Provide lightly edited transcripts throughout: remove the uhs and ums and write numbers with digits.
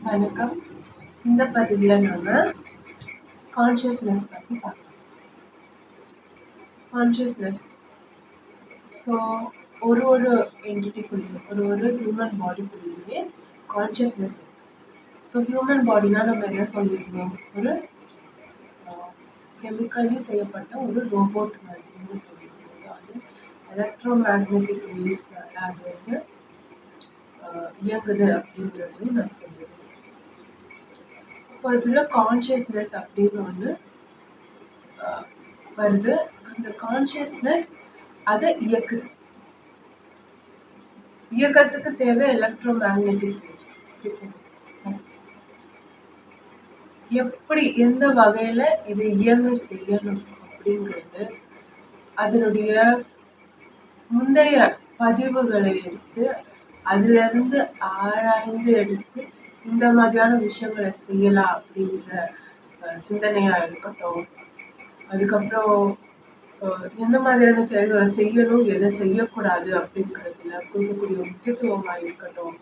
வணக்கம். இந்த பதிவுல நாம கான்ஷியஸ்னஸ் பத்தி பார்க்கலாம். கான்ஷியஸ்னஸ் ஒரு என்டிட்டிக்குள்ளேயும் ஒரு ஹியூமன் பாடிக்குள்ளேயுமே கான்ஷியஸ்னஸ் இருக்கு. ஹியூமன் பாடினா நம்ம என்ன சொல்லியிருந்தோம், ஒரு கெமிக்கலி செய்யப்பட்ட ஒரு ரோபோட் மாதிரி சொல்லியிருந்தோம். அது எலக்ட்ரோ மேக்னெட்டிக் வேவ்ஸ்னால அது வந்து இயங்குது அப்படிங்கிறதையும் நான் சொல்லியிருந்தேன். இப்போ இதுல கான்ஷியஸ்னஸ் அப்படின்னு ஒன்று வருது. அந்த கான்ஷியஸ்னஸ் அதை இயக்கத்துக்கு தேவை எலக்ட்ரோ மேக்னெட்டிக் வேவ்ஸ் ஃப்ரீக்வன்சி. எப்படி எந்த வகையில இது இயங்க செய்யணும் அப்படிங்கிறது அதனுடைய முந்தைய பதிவுகளை எடுத்து அதுல இருந்து ஆராய்ந்து எடுத்து இந்த மாதிரியான விஷயங்களை செய்யலாம் அப்படின்ற சிந்தனையா இருக்கட்டும். அதுக்கப்புறம் எந்த மாதிரியான செயல்களை செய்யணும், எதை செய்யக்கூடாது அப்படிங்கிறதுல கொடுக்கக்கூடிய முக்கியத்துவமா இருக்கட்டும்.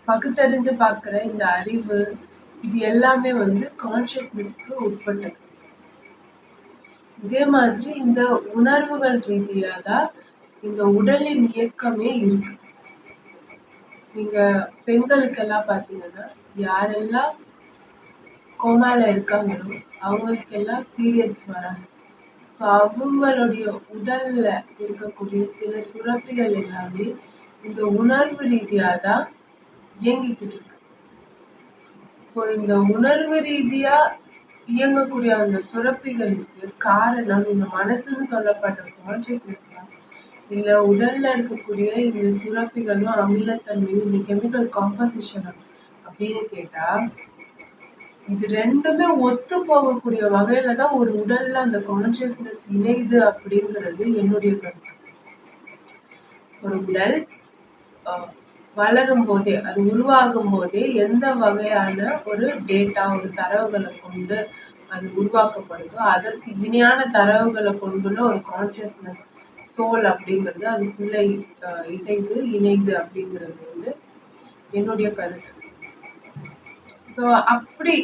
பகுத்தறிஞ்சு பார்க்குற இந்த அறிவு, இது எல்லாமே வந்து கான்ஷியஸ்னஸ்க்கு உட்பட்டது. இதே மாதிரி இந்த உணர்வுகள் ரீதியா தான் இந்த உடலின் இயக்கமே இருக்கு. நீங்க பெண்களுக்கெல்லாம் பார்த்தீங்கன்னா, யாரெல்லாம் கோமால இருக்காங்களோ அவங்களுக்கெல்லாம் பீரியட்ஸ் வராது. அவங்களுடைய உடல்ல இருக்கக்கூடிய சில சுரப்பிகள் எல்லாமே இந்த உணர்வு ரீதியா தான் இயங்கிக்கிட்டு இருக்கு. இப்போ இந்த உணர்வு ரீதியா இயங்கக்கூடிய அந்த சுரப்பிகளுக்கு காரணம் இந்த மனசுன்னு சொல்லப்பட்ட கான்சியஸ்னஸ் தான், இல்ல உடல்ல இருக்கக்கூடிய இந்த சுரப்பிகளும் அமிலத்தன்மையும் இந்த கெமிக்கல் காம்போசிஷன் அப்படின்னு கேட்டா, இது ரெண்டுமே ஒத்து போகக்கூடிய வகையில தான் ஒரு உடல்ல அந்த கான்சியஸ்னஸ் இணையுது அப்படிங்கிறது என்னுடைய கருத்து. ஒரு உடல் வளரும் போதே, அது உருவாகும் போதே எந்த வகையான ஒரு டேட்டா, ஒரு தரவுகளை கொண்டு அது உருவாக்கப்படுதோ அதற்கு இணையான தரவுகளை கொண்டுள்ள ஒரு கான்சியஸ்னஸ் சோல் அப்படிங்கிறது அதுக்குள்ள இசைந்து இணைது அப்படிங்கிறது வந்து என்னுடைய கருத்து. அப்படி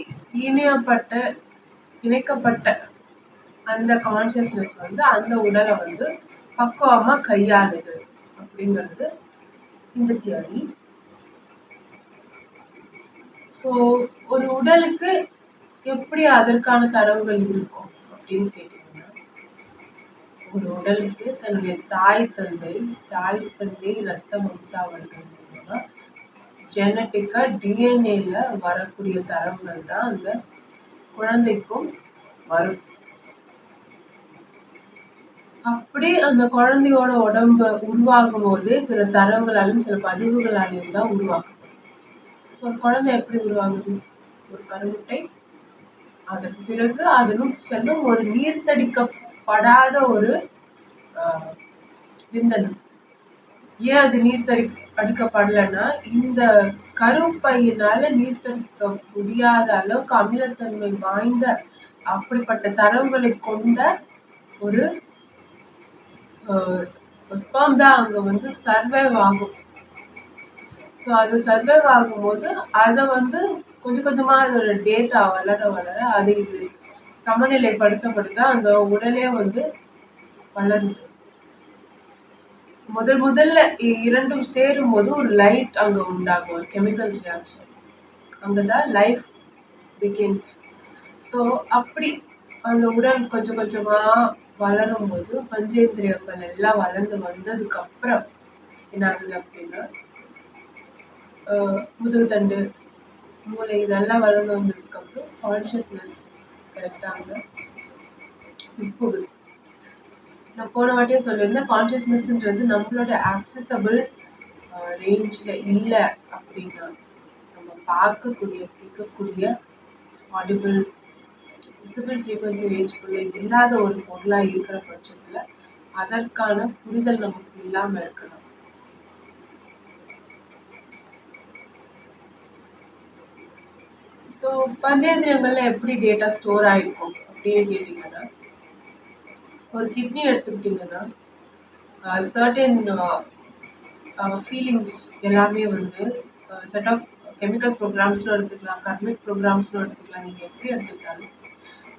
இணைக்கப்பட்ட அந்த கான்சியஸ்னஸ் வந்து அந்த உடலை வந்து பக்குவமா கையாளுது அப்படிங்கிறது இந்த தியரி. ஒரு உடலுக்கு எப்படி அதற்கான தரவுகள் இருக்கும் அப்படின்னு கேட்டீங்கன்னா, ஒரு உடலுக்கு தன்னுடைய தாய் தந்தை ரத்த வம்சாவளிகள் மூலமா ஜெனட்டிக்கா டிஎன்ஏல வரக்கூடிய தரவுகள் தான் அந்த குழந்தைக்கும் வரும். அப்படி அந்த குழந்தையோட உடம்பு உருவாகும் போது சில தரவுகளாலும் சில பதிவுகளாலும் தான் உருவாகும். குழந்தை எப்படி உருவாகுது? ஒரு கருமுட்டை, அதற்கு பிறகு அதனும் செல்லும் ஒரு நீர்த்தடிக்கப்படாத ஒரு விந்தணு. ஏன் அது நீர்த்தடிக்கப்படலைன்னா, இந்த கருப்பையினால நீர்த்தடிக்க முடியாத அளவுக்கு அமிலத்தன்மை வாய்ந்த அப்படிப்பட்ட தரவுகளை கொண்ட ஒரு ஸ்பெர்ம் தான் அங்க வந்து சர்வைவ் ஆகும். அது சர்வைவ் ஆகும்போது அதை வந்து கொஞ்சம் கொஞ்சமா அதோட டேட்டா வளர அது இது சமநிலைப்படுத்தப்படுத்த அந்த உடலே வந்து வளருது. முதல்ல இரண்டும் சேரும் போது ஒரு லைட் அங்க உண்டாகும், ஒரு கெமிக்கல் ரியாக்ஷன். அங்கதான் லைஃப் பிகின்ஸ். அப்படி அந்த உடல் கொஞ்சம் கொஞ்சமா வளரும் போது பஞ்சேந்திரியங்கள் எல்லாம் வளர்ந்து வந்ததுக்கு அப்புறம் என்ன ஆகுது அப்படின்னா, முதுகுத்தண்டு, மூளை இதெல்லாம் வளர்ந்து வந்ததுக்கு அப்புறம் கான்சியஸ்னஸ் கரெக்டாங்க போகுது. நான் போன வாட்டியே சொல்லியிருந்தேன், கான்சியஸ்னஸ்ன்றது நம்மளோட ஆக்சசபிள் ரேஞ்ச்ல இல்லை அப்படின்னா, நம்ம பார்க்கக்கூடிய கேட்கக்கூடிய ஆடிபிள் விசிபிள் ஃப்ரீக்வன்சி ரேஞ்சுக்குள்ள இல்லாத ஒரு பொருளா இருக்கிற பட்சத்துல அதற்கான புரிதல் நமக்கு இல்லாம இருக்கலாம். பஞ்சேந்திரியங்கள்ல எப்படி டேட்டா ஸ்டோர் ஆயிருக்கும் அப்படின்னு கேட்டீங்கன்னா, ஒரு கிட்னி எடுத்துக்கிட்டீங்கன்னா சர்டன் ஃபீலிங்ஸ் எல்லாமே வந்து செட் ஆஃப் கெமிக்கல் ப்ரோக்ராம்ஸ்னு எடுத்துக்கலாம், கர்மிக் ப்ரோக்ராம்ஸ்னு எடுத்துக்கலாம், நீங்க எப்படி எடுத்துக்கிட்டாலும்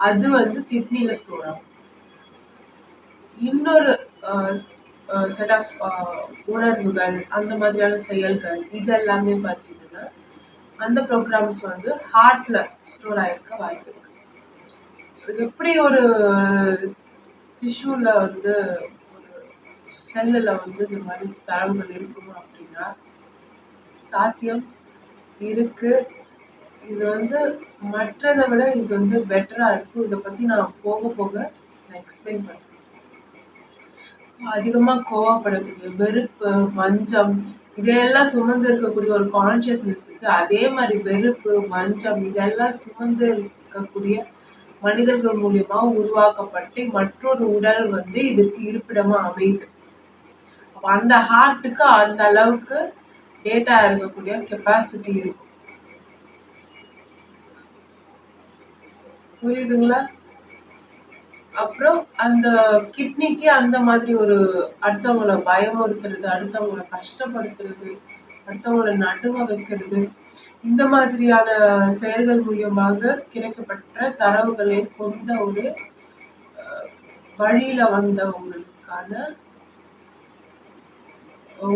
அது வந்து கிட்னில ஸ்டோர் ஆகும். இன்னொரு செட் ஆஃப் உணர்வுகள், அந்த மாதிரியான செயல்கள் இதெல்லாமே பார்த்தீங்கன்னா அந்த ப்ரோக்ராம்ஸ் வந்து ஹார்ட்ல ஸ்டோர் ஆயிருக்க வாய்ப்பு இருக்கு. இது எப்படி ஒரு டிஷ்யூல வந்து ஒரு செல்லுல வந்து இந்த மாதிரி தரவுகள் இருக்கணும் அப்படின்னா சாத்தியம் இருக்கு. இது வந்து மற்றதை விட இது வந்து பெட்டரா இருக்கும். இதை பத்தி நான் போக போக நான் எக்ஸ்பிளைன் பண்றேன். அதிகமா கோவப்படக்கூடிய வெறுப்பு, வஞ்சம் இதையெல்லாம் சுமந்து இருக்கக்கூடிய ஒரு கான்சியஸ்னஸ் இருக்கு. அதே மாதிரி வெறுப்பு, வஞ்சம் இதெல்லாம் சுமந்து இருக்கக்கூடிய மனிதர்கள் மூலியமா உருவாக்கப்பட்டு மற்றொரு உடல் வந்து இதுக்கு இருப்பிடமா அமையுது. அந்த ஹார்ட்டுக்கு அந்த அளவுக்கு டேட்டா இருக்கக்கூடிய கெப்பாசிட்டி இருக்கும். புரியுதுங்களா? அப்புறம் அந்த கிட்னிக்கு அந்த மாதிரி ஒரு அடுத்தவங்களை பயமுறுத்துறது, அடுத்தவங்களை கஷ்டப்படுத்துறது, அடுத்தவங்களை நடுங்க வைக்கிறது, இந்த மாதிரியான செயல்கள் மூலியமாக கிடைக்கப்பட்ட தரவுகளை கொண்ட ஒரு வழியில வந்தவங்களுக்கான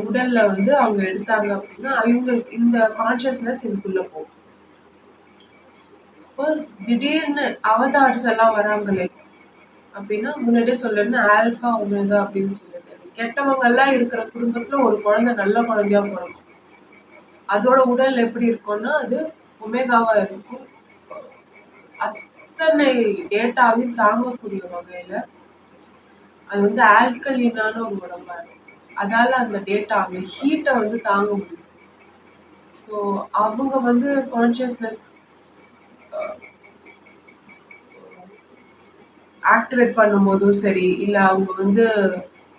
உடல்ல வந்து அவங்க எடுத்தாங்க அப்படின்னா இவங்களுக்கு இந்த கான்சியஸ்னஸ் இதுக்குள்ள போகும். இப்போ திடீர்னு அவதார்ஸ் எல்லாம் வராங்களே அப்படின்னா முன்னாடியே சொல்லிருந்து ஆல்பா ஒமேகா அப்படின்னு சொல்லிட்டு கெட்டவங்க எல்லாம் இருக்கிற குடும்பத்துல ஒரு குழந்தை நல்ல குழந்தையா பிறக்கும். அதோட உடல் எப்படி இருக்கும்னா அது ஒமேகாவா இருக்கும். அத்தனை டேட்டாவையும் தாங்கக்கூடிய வகையில அது வந்து ஆல்கலினான ஒரு உடம்பா இருக்கும். அதால அந்த டேட்டா அந்த ஹீட்டை வந்து தாங்க முடியும். ஸோ அவங்க வந்து கான்சியஸ்னஸ் ஆக்டிவேட் பண்ணும்போதும் சரி, இல்ல அவங்க வந்து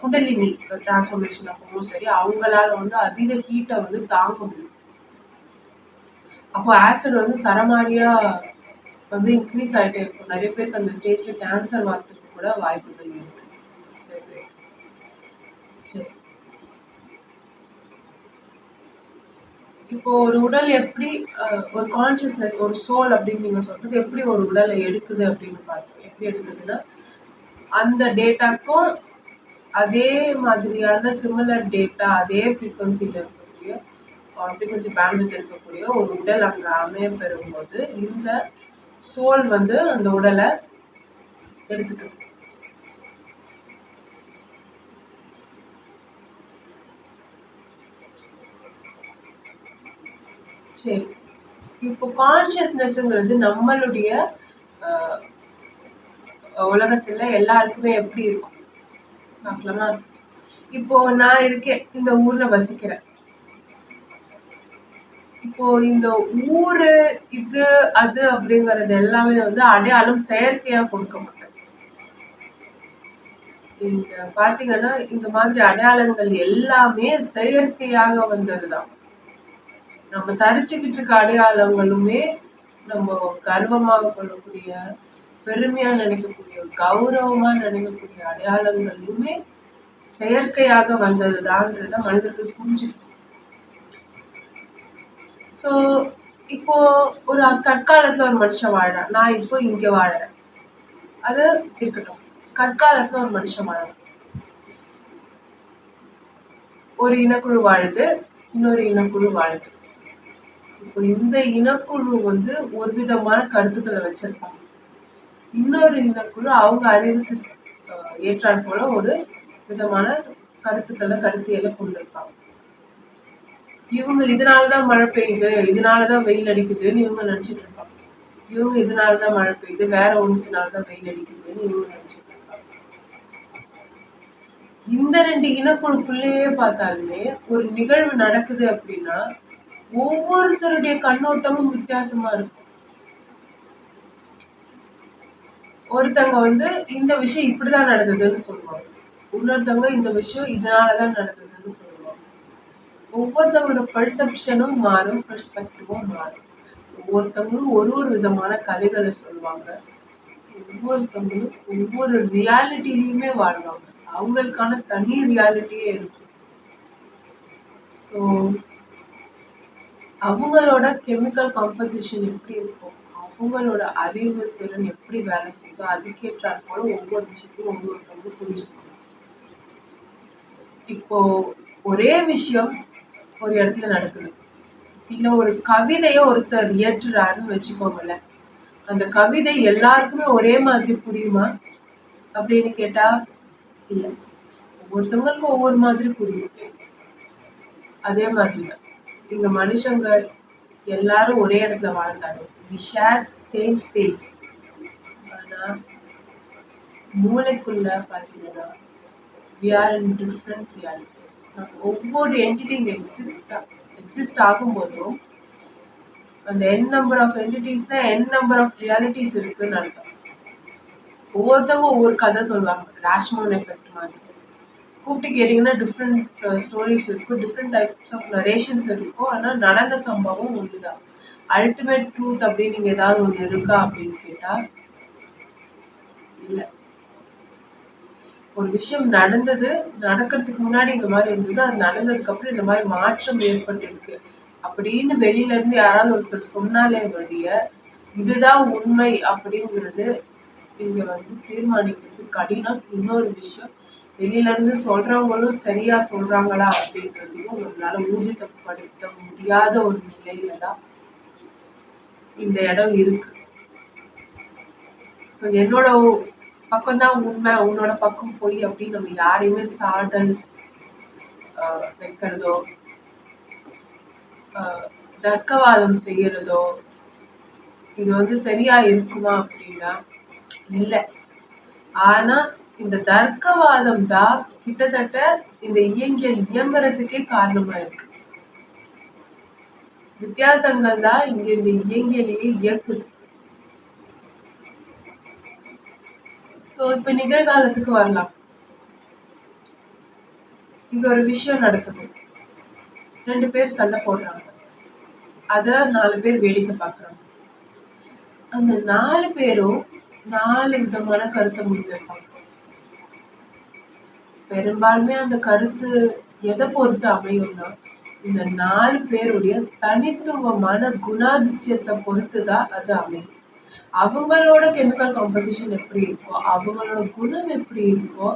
குண்டலினி டிரான்ஸ்ஃபர்மேஷன் அப்பவும் சரி, அவங்களால வந்து அதிக ஹீட்டை வந்து தாங்க முடியும். அப்போ ஆசிட் வந்து சரமாரியா வந்து இன்க்ரீஸ் ஆயிட்டே இருக்கும். நிறைய பேருக்கு அந்த ஸ்டேஜ்ல கேன்சர் வரதுக்கு கூட வாய்ப்புகள் இருக்கு. சரி சரி. இப்போ ஒரு உடல் எப்படி ஒரு கான்சியஸ்னஸ் ஒரு சோல் அப்படின்னு நீங்க சொல்றது எப்படி ஒரு உடலை எடுக்குது அப்படின்னு பார்த்தோம். எப்படி எடுக்குதுன்னா அந்த டேட்டாக்கும் அதே மாதிரியான சிமிலர் டேட்டா அதே ஃப்ரீக்வன்சியில் இருக்கக்கூடிய ஃப்ரீக்வன்சி பேண்ட்விட்த் இருக்கக்கூடிய ஒரு உடல் அங்கே அமைய பெறும்போது இந்த சோல் வந்து அந்த உடலை எடுத்துக்குது. சரி, இப்போ கான்சியஸ்னஸ்ங்கிறது நம்மளுடைய உலகத்துல எல்லாருக்குமே எப்படி இருக்கும் பார்க்கலாமா? இப்போ நான் இருக்கேன், இந்த ஊர்ல வசிக்கிறேன். இப்போ இந்த ஊரு இது அது அப்படிங்கறது எல்லாமே வந்து அடையாளம் செயற்கையா கொடுக்கப்பட்டது. நீங்க பாத்தீங்கன்னா இந்த மாதிரி அடையாளங்கள் எல்லாமே செயற்கையாக வந்ததுதான். நம்ம தரிச்சுக்கிட்டு இருக்க அடையாளங்களுமே நம்ம கர்வமாக கொள்ளக்கூடிய, பெருமையா நினைக்கக்கூடிய, கௌரவமா நினைக்கக்கூடிய அடையாளங்களுமே செயற்கையாக வந்ததுதான்றத மனிதர்கள் புரிஞ்சுக்கணும். ஸோ இப்போ ஒரு கற்காலத்துல ஒரு மனுஷன் வாழறான், நான் இப்போ இங்க வாழறேன், அது இருக்கட்டும். கற்காலத்துல ஒரு மனுஷன் வாழறான், ஒரு இனக்குழு வாழுது, இன்னொரு இனக்குழு வாழுது. இப்போ இந்த இனக்குழு வந்து ஒரு விதமான கருத்துக்களை வச்சிருப்பாங்க, இன்னொரு இனக்குழு அவங்க அறிவுக்கு ஏற்றாற் போல ஒரு விதமான கருத்துக்களை கருத்தியலை கொண்டிருப்பாங்க. இவங்க இதனாலதான் மழை பெய்யுது, இதனாலதான் வெயில் அடிக்குதுன்னு இவங்க நினைச்சிட்டு இருப்பாங்க. இவங்க இதனாலதான் மழை பெய்யுது, வேற ஒன்றுனாலதான் வெயில் அடிக்குதுன்னு இவங்க நினைச்சிட்டு இருப்பாங்க. இந்த ரெண்டு இனக்குழுக்குள்ளேயே பார்த்தாலுமே ஒரு நிகழ்வு நடக்குது அப்படின்னா ஒவ்வொருத்தருடைய கண்ணோட்டமும் வித்தியாசமா இருக்கும். ஒருத்தவங்க வந்து இந்த விஷயம் இப்படிதான் நடந்ததுன்னு சொல்லுவாங்க, இன்னொருத்தவங்க இந்த விஷயம் இதனாலதான் நடந்ததுன்னு சொல்லுவாங்க. ஒவ்வொருத்தவங்களோட பெர்செப்ஷனும் மாறும், பெர்ஸ்பெக்டிவும் மாறும். ஒவ்வொருத்தவங்களும் ஒரு ஒரு விதமான கதைகளை சொல்லுவாங்க, ஒவ்வொருத்தவங்களும் ஒவ்வொரு ரியாலிட்டிலையுமே வாழ்வாங்க. அவங்களுக்கான தனி ரியாலிட்டியே இருக்கும். ஸோ அவங்களோட கெமிக்கல் காம்போசிஷன் எப்படி இருக்கும், அவங்களோட அறிவு திறன் எப்படி வேலை செய்யுதோ அதுக்கேற்றாற் போல ஒவ்வொரு விஷயத்தையும் ஒவ்வொருத்தவங்க புரிஞ்சுக்கணும். இப்போ ஒரே விஷயம் ஒரு இடத்துல நடக்குது, இல்ல ஒரு கவிதைய ஒருத்தர் இயற்றுறாருன்னு வச்சுக்கோங்களேன். அந்த கவிதை எல்லாருக்குமே ஒரே மாதிரி புரியுமா அப்படின்னு கேட்டா இல்ல. ஒவ்வொருத்தவங்களுக்கும் ஒவ்வொரு மாதிரி புரியும். அதே மாதிரிதான் இங்க மனுஷங்க எல்லாரும் ஒரே இடத்துல வாழ்ந்தாலும் we share same space. ஆனா மூளைக்குள்ள பாத்தீங்கன்னா we are in different realities. ஒவ்வொரு என்டிட்டி இங்க எக்ஸிஸ்ட் ஆகும்போதும் அந்த n நம்பர் ஆஃப் என்டிட்டிஸ்ல n நம்பர் ஆஃப் ரியாலிட்டிஸ் இருக்குன்னு அர்த்தம். ஒவ்வொருத்தவங்க ஒவ்வொரு கதை சொல்லுவாங்க, ராஷ்மோன் எஃபெக்ட் மாதிரி. கூப்பிட்டு கேட்டீங்கன்னா டிஃப்ரெண்ட் ஸ்டோரிஸ் இருக்கும், டிஃப்ரெண்ட் டைப்ஸ் ஆஃப் நரேஷன்ஸ் இருக்கும். ஆனால் நடந்த சம்பவம் ஒன்றுதான். அல்டிமேட் ட்ரூத் அப்படின்னு நீங்க ஏதாவது ஒன்று இருக்கா அப்படின்னு கேட்டா இல்லை. ஒரு விஷயம் நடந்தது, நடக்கிறதுக்கு முன்னாடி இந்த மாதிரி இருந்தது, அது நடந்ததுக்கு அப்புறம் இந்த மாதிரி மாற்றம் ஏற்பட்டு இருக்கு அப்படின்னு வெளியில இருந்து யாராவது ஒருத்தர் சொன்னாலே வழிய இதுதான் உண்மை அப்படிங்கிறது இங்க தீர்மானிக்கிறது கடினம். இன்னொரு விஷயம், வெளியில இருந்து சொல்றவங்களும் சரியா சொல்றாங்களா அப்படின்றதையும் உங்களால ஊர்ஜிதப்படுத்த முடியாத ஒரு நிலையில தான் இந்த இடம் இருக்கு. ஸோ என்னோட பக்கம் தான் உண்மை, உன்னோட பக்கம் போய் அப்படின்னு நம்ம யாரையுமே சாடல் வைக்கிறதோ தர்க்கவாதம் செய்யறதோ இது சரியா இருக்குமா அப்படின்னா இல்லை. ஆனா இந்த தர்க்கவாதம் தான் கிட்டத்தட்ட இந்த இயங்கியல் இயங்குறதுக்கே காரணமா இருக்கு. வித்தியாசங்கள் தான் இங்க இந்த இயங்கியலையே இயக்குது. சோ இப்ப நிகழ்காலத்துக்கு வரலாம். இங்க ஒரு விஷயம் நடக்குது, 2 பேர் சண்டை போடுறாங்க, அத 4 பேர் வேடிக்கை பாக்குறாங்க. அந்த 4 பேரும் 4 விதமான கருத்தை முன்வைப்பாங்க. பெரும்பாலுமே அந்த கருத்து எதை பொறுத்து அமையும்னா இந்த 4 பேருடைய தனித்துவமான குணாதிசயத்தை பொறுத்துதான் அது அமையும். அவங்களோட கெமிக்கல் காம்போசிஷன் எப்படி இருக்கோ, அவங்களோட குணம் எப்படி இருக்கோ,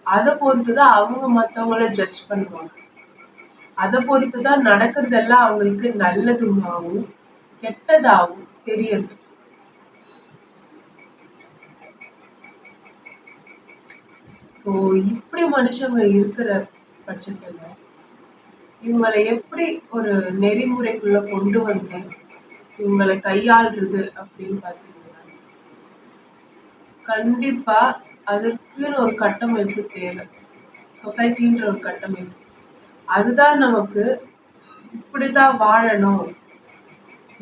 அதை பொறுத்துதான் அவங்க மத்தவங்கள ஜட்ஜ் பண்ணுவாங்க. அதை பொறுத்துதான் நடக்கிறதெல்லாம் அவங்களுக்கு நல்லதுமாவும் கெட்டதாகவும் தெரியுது. சோ இப்படி மனுஷங்க இருக்கிற பட்சத்துல இவங்களை எப்படி ஒரு நெறிமுறைக்குள்ள கொண்டு வந்து இவங்களை கையாள்றது அப்படின்னு பாத்தீங்கன்னா கண்டிப்பா அதற்குன்னு ஒரு கட்டமைப்பு தேவை. சொசைட்டின்ற ஒரு கட்டமைப்பு, அதுதான் நமக்கு இப்படிதான் வாழணும்,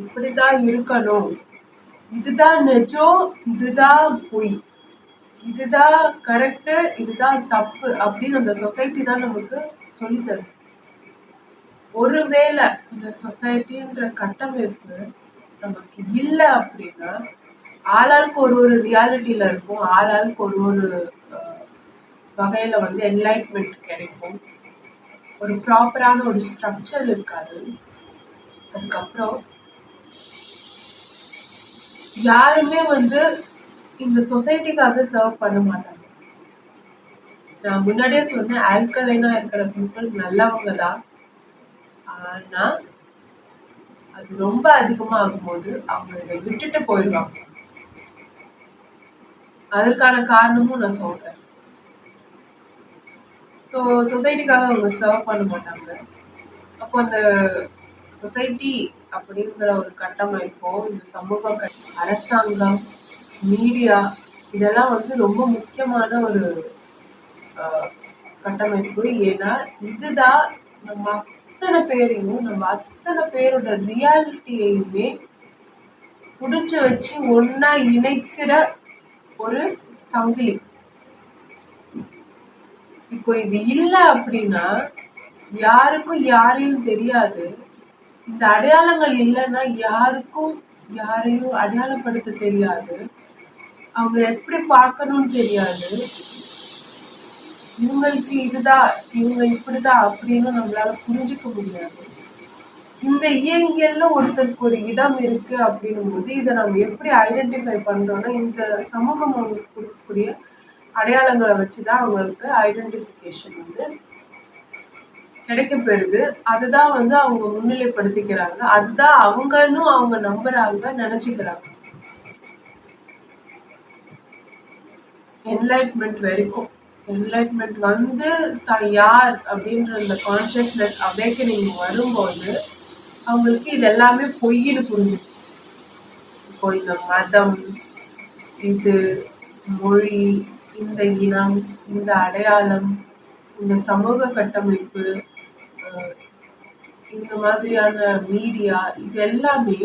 இப்படிதான் இருக்கணும், இதுதான் நிஜம், இதுதான் பொய், இதுதான் கரெக்ட், இதுதான் தப்பு அப்படின்னு அந்த சொசைட்டி தான் நமக்கு சொல்லி தருது. ஒருவேளை இந்த சொசைட்டின்ற கட்டமைப்பு நமக்கு இல்லை அப்படின்னா ஆளாளுக்கு ஒரு ஒரு ரியாலிட்டியில இருக்கும், ஆளாளுக்கு ஒரு ஒரு வகையில என்லைட்மெண்ட் கிடைக்கும், ஒரு ப்ராப்பரான ஒரு ஸ்ட்ரக்சர் இருக்காது. அதுக்கப்புறம் யாருமே இந்த சொசைட்டிக்காக சர்வ் பண்ண மாட்டாங்க. நான் முன்னாடியே சொன்னேன், ஆல்கலைனா இருக்கிற பீப்புள் நல்லவங்க தான். ஆனா அது ரொம்ப அதிகமா ஆகும்போது அவங்க இதை விட்டுட்டு போயிடுவாங்க. அதற்கான காரணமும் நான் சொல்றேன். ஸோ சொசைட்டிக்காக அவங்க சர்வ் பண்ண மாட்டாங்க. அப்போ அந்த சொசைட்டி அப்படிங்கிற ஒரு கட்டமைப்போ, இந்த சமூக அரசாங்கம், மீடியா, இதெல்லாம் ரொம்ப முக்கியமான ஒரு கட்டமைப்பு. ஏன்னா இதுதான் நம்ம அத்தனை பேரையும், நம்ம அத்தனை பேரோட ரியாலிட்டியையுமே புடிச்சு வச்சு ஒன்னா இணைக்கிற ஒரு சங்கிலி. இப்போ இது இல்லை அப்படின்னா யாருக்கும் யாரையும் தெரியாது. இந்த அடையாளங்கள் இல்லைன்னா யாருக்கும் யாரையும் அடையாளப்படுத்த தெரியாது, அவங்க எப்படி பார்க்கணும்னு தெரியாது. இவங்களுக்கு இதுதான், இவங்க இப்படிதான் அப்படின்னு நம்மளால புரிஞ்சுக்க முடியாது. இந்த இயங்கியல்ல ஒருத்தருக்கு ஒரு இடம் இருக்கு அப்படின்னும் போது இதை நம்ம எப்படி ஐடென்டிஃபை பண்றோம்னா இந்த சமூகம் அவங்களுக்கு கொடுக்கக்கூடிய அடையாளங்களை வச்சுதான் அவங்களுக்கு ஐடென்டிஃபிகேஷன் வந்து கிடைக்க பெறுது. அதுதான் வந்து அவங்க முன்னிலைப்படுத்திக்கிறாங்க. அதுதான் அவங்கன்னு அவங்க நம்புறாங்க, நினைச்சுக்கிறாங்க. என்லைட்மெண்ட் வரைக்கும் என்லைட்மெண்ட் வந்து தான் யார் அப்படின்ற அந்த கான்சியஸ்னஸ் அவேக்கனிங் வரும்போது அவங்களுக்கு இது எல்லாமே பொய்ன்னு புரிஞ்சுது. இப்போ இந்த மதம், இது மொழி, இந்த இனம், இந்த அடையாளம், இந்த சமூக கட்டமைப்பு, இந்த மாதிரியான மீடியா, இது எல்லாமே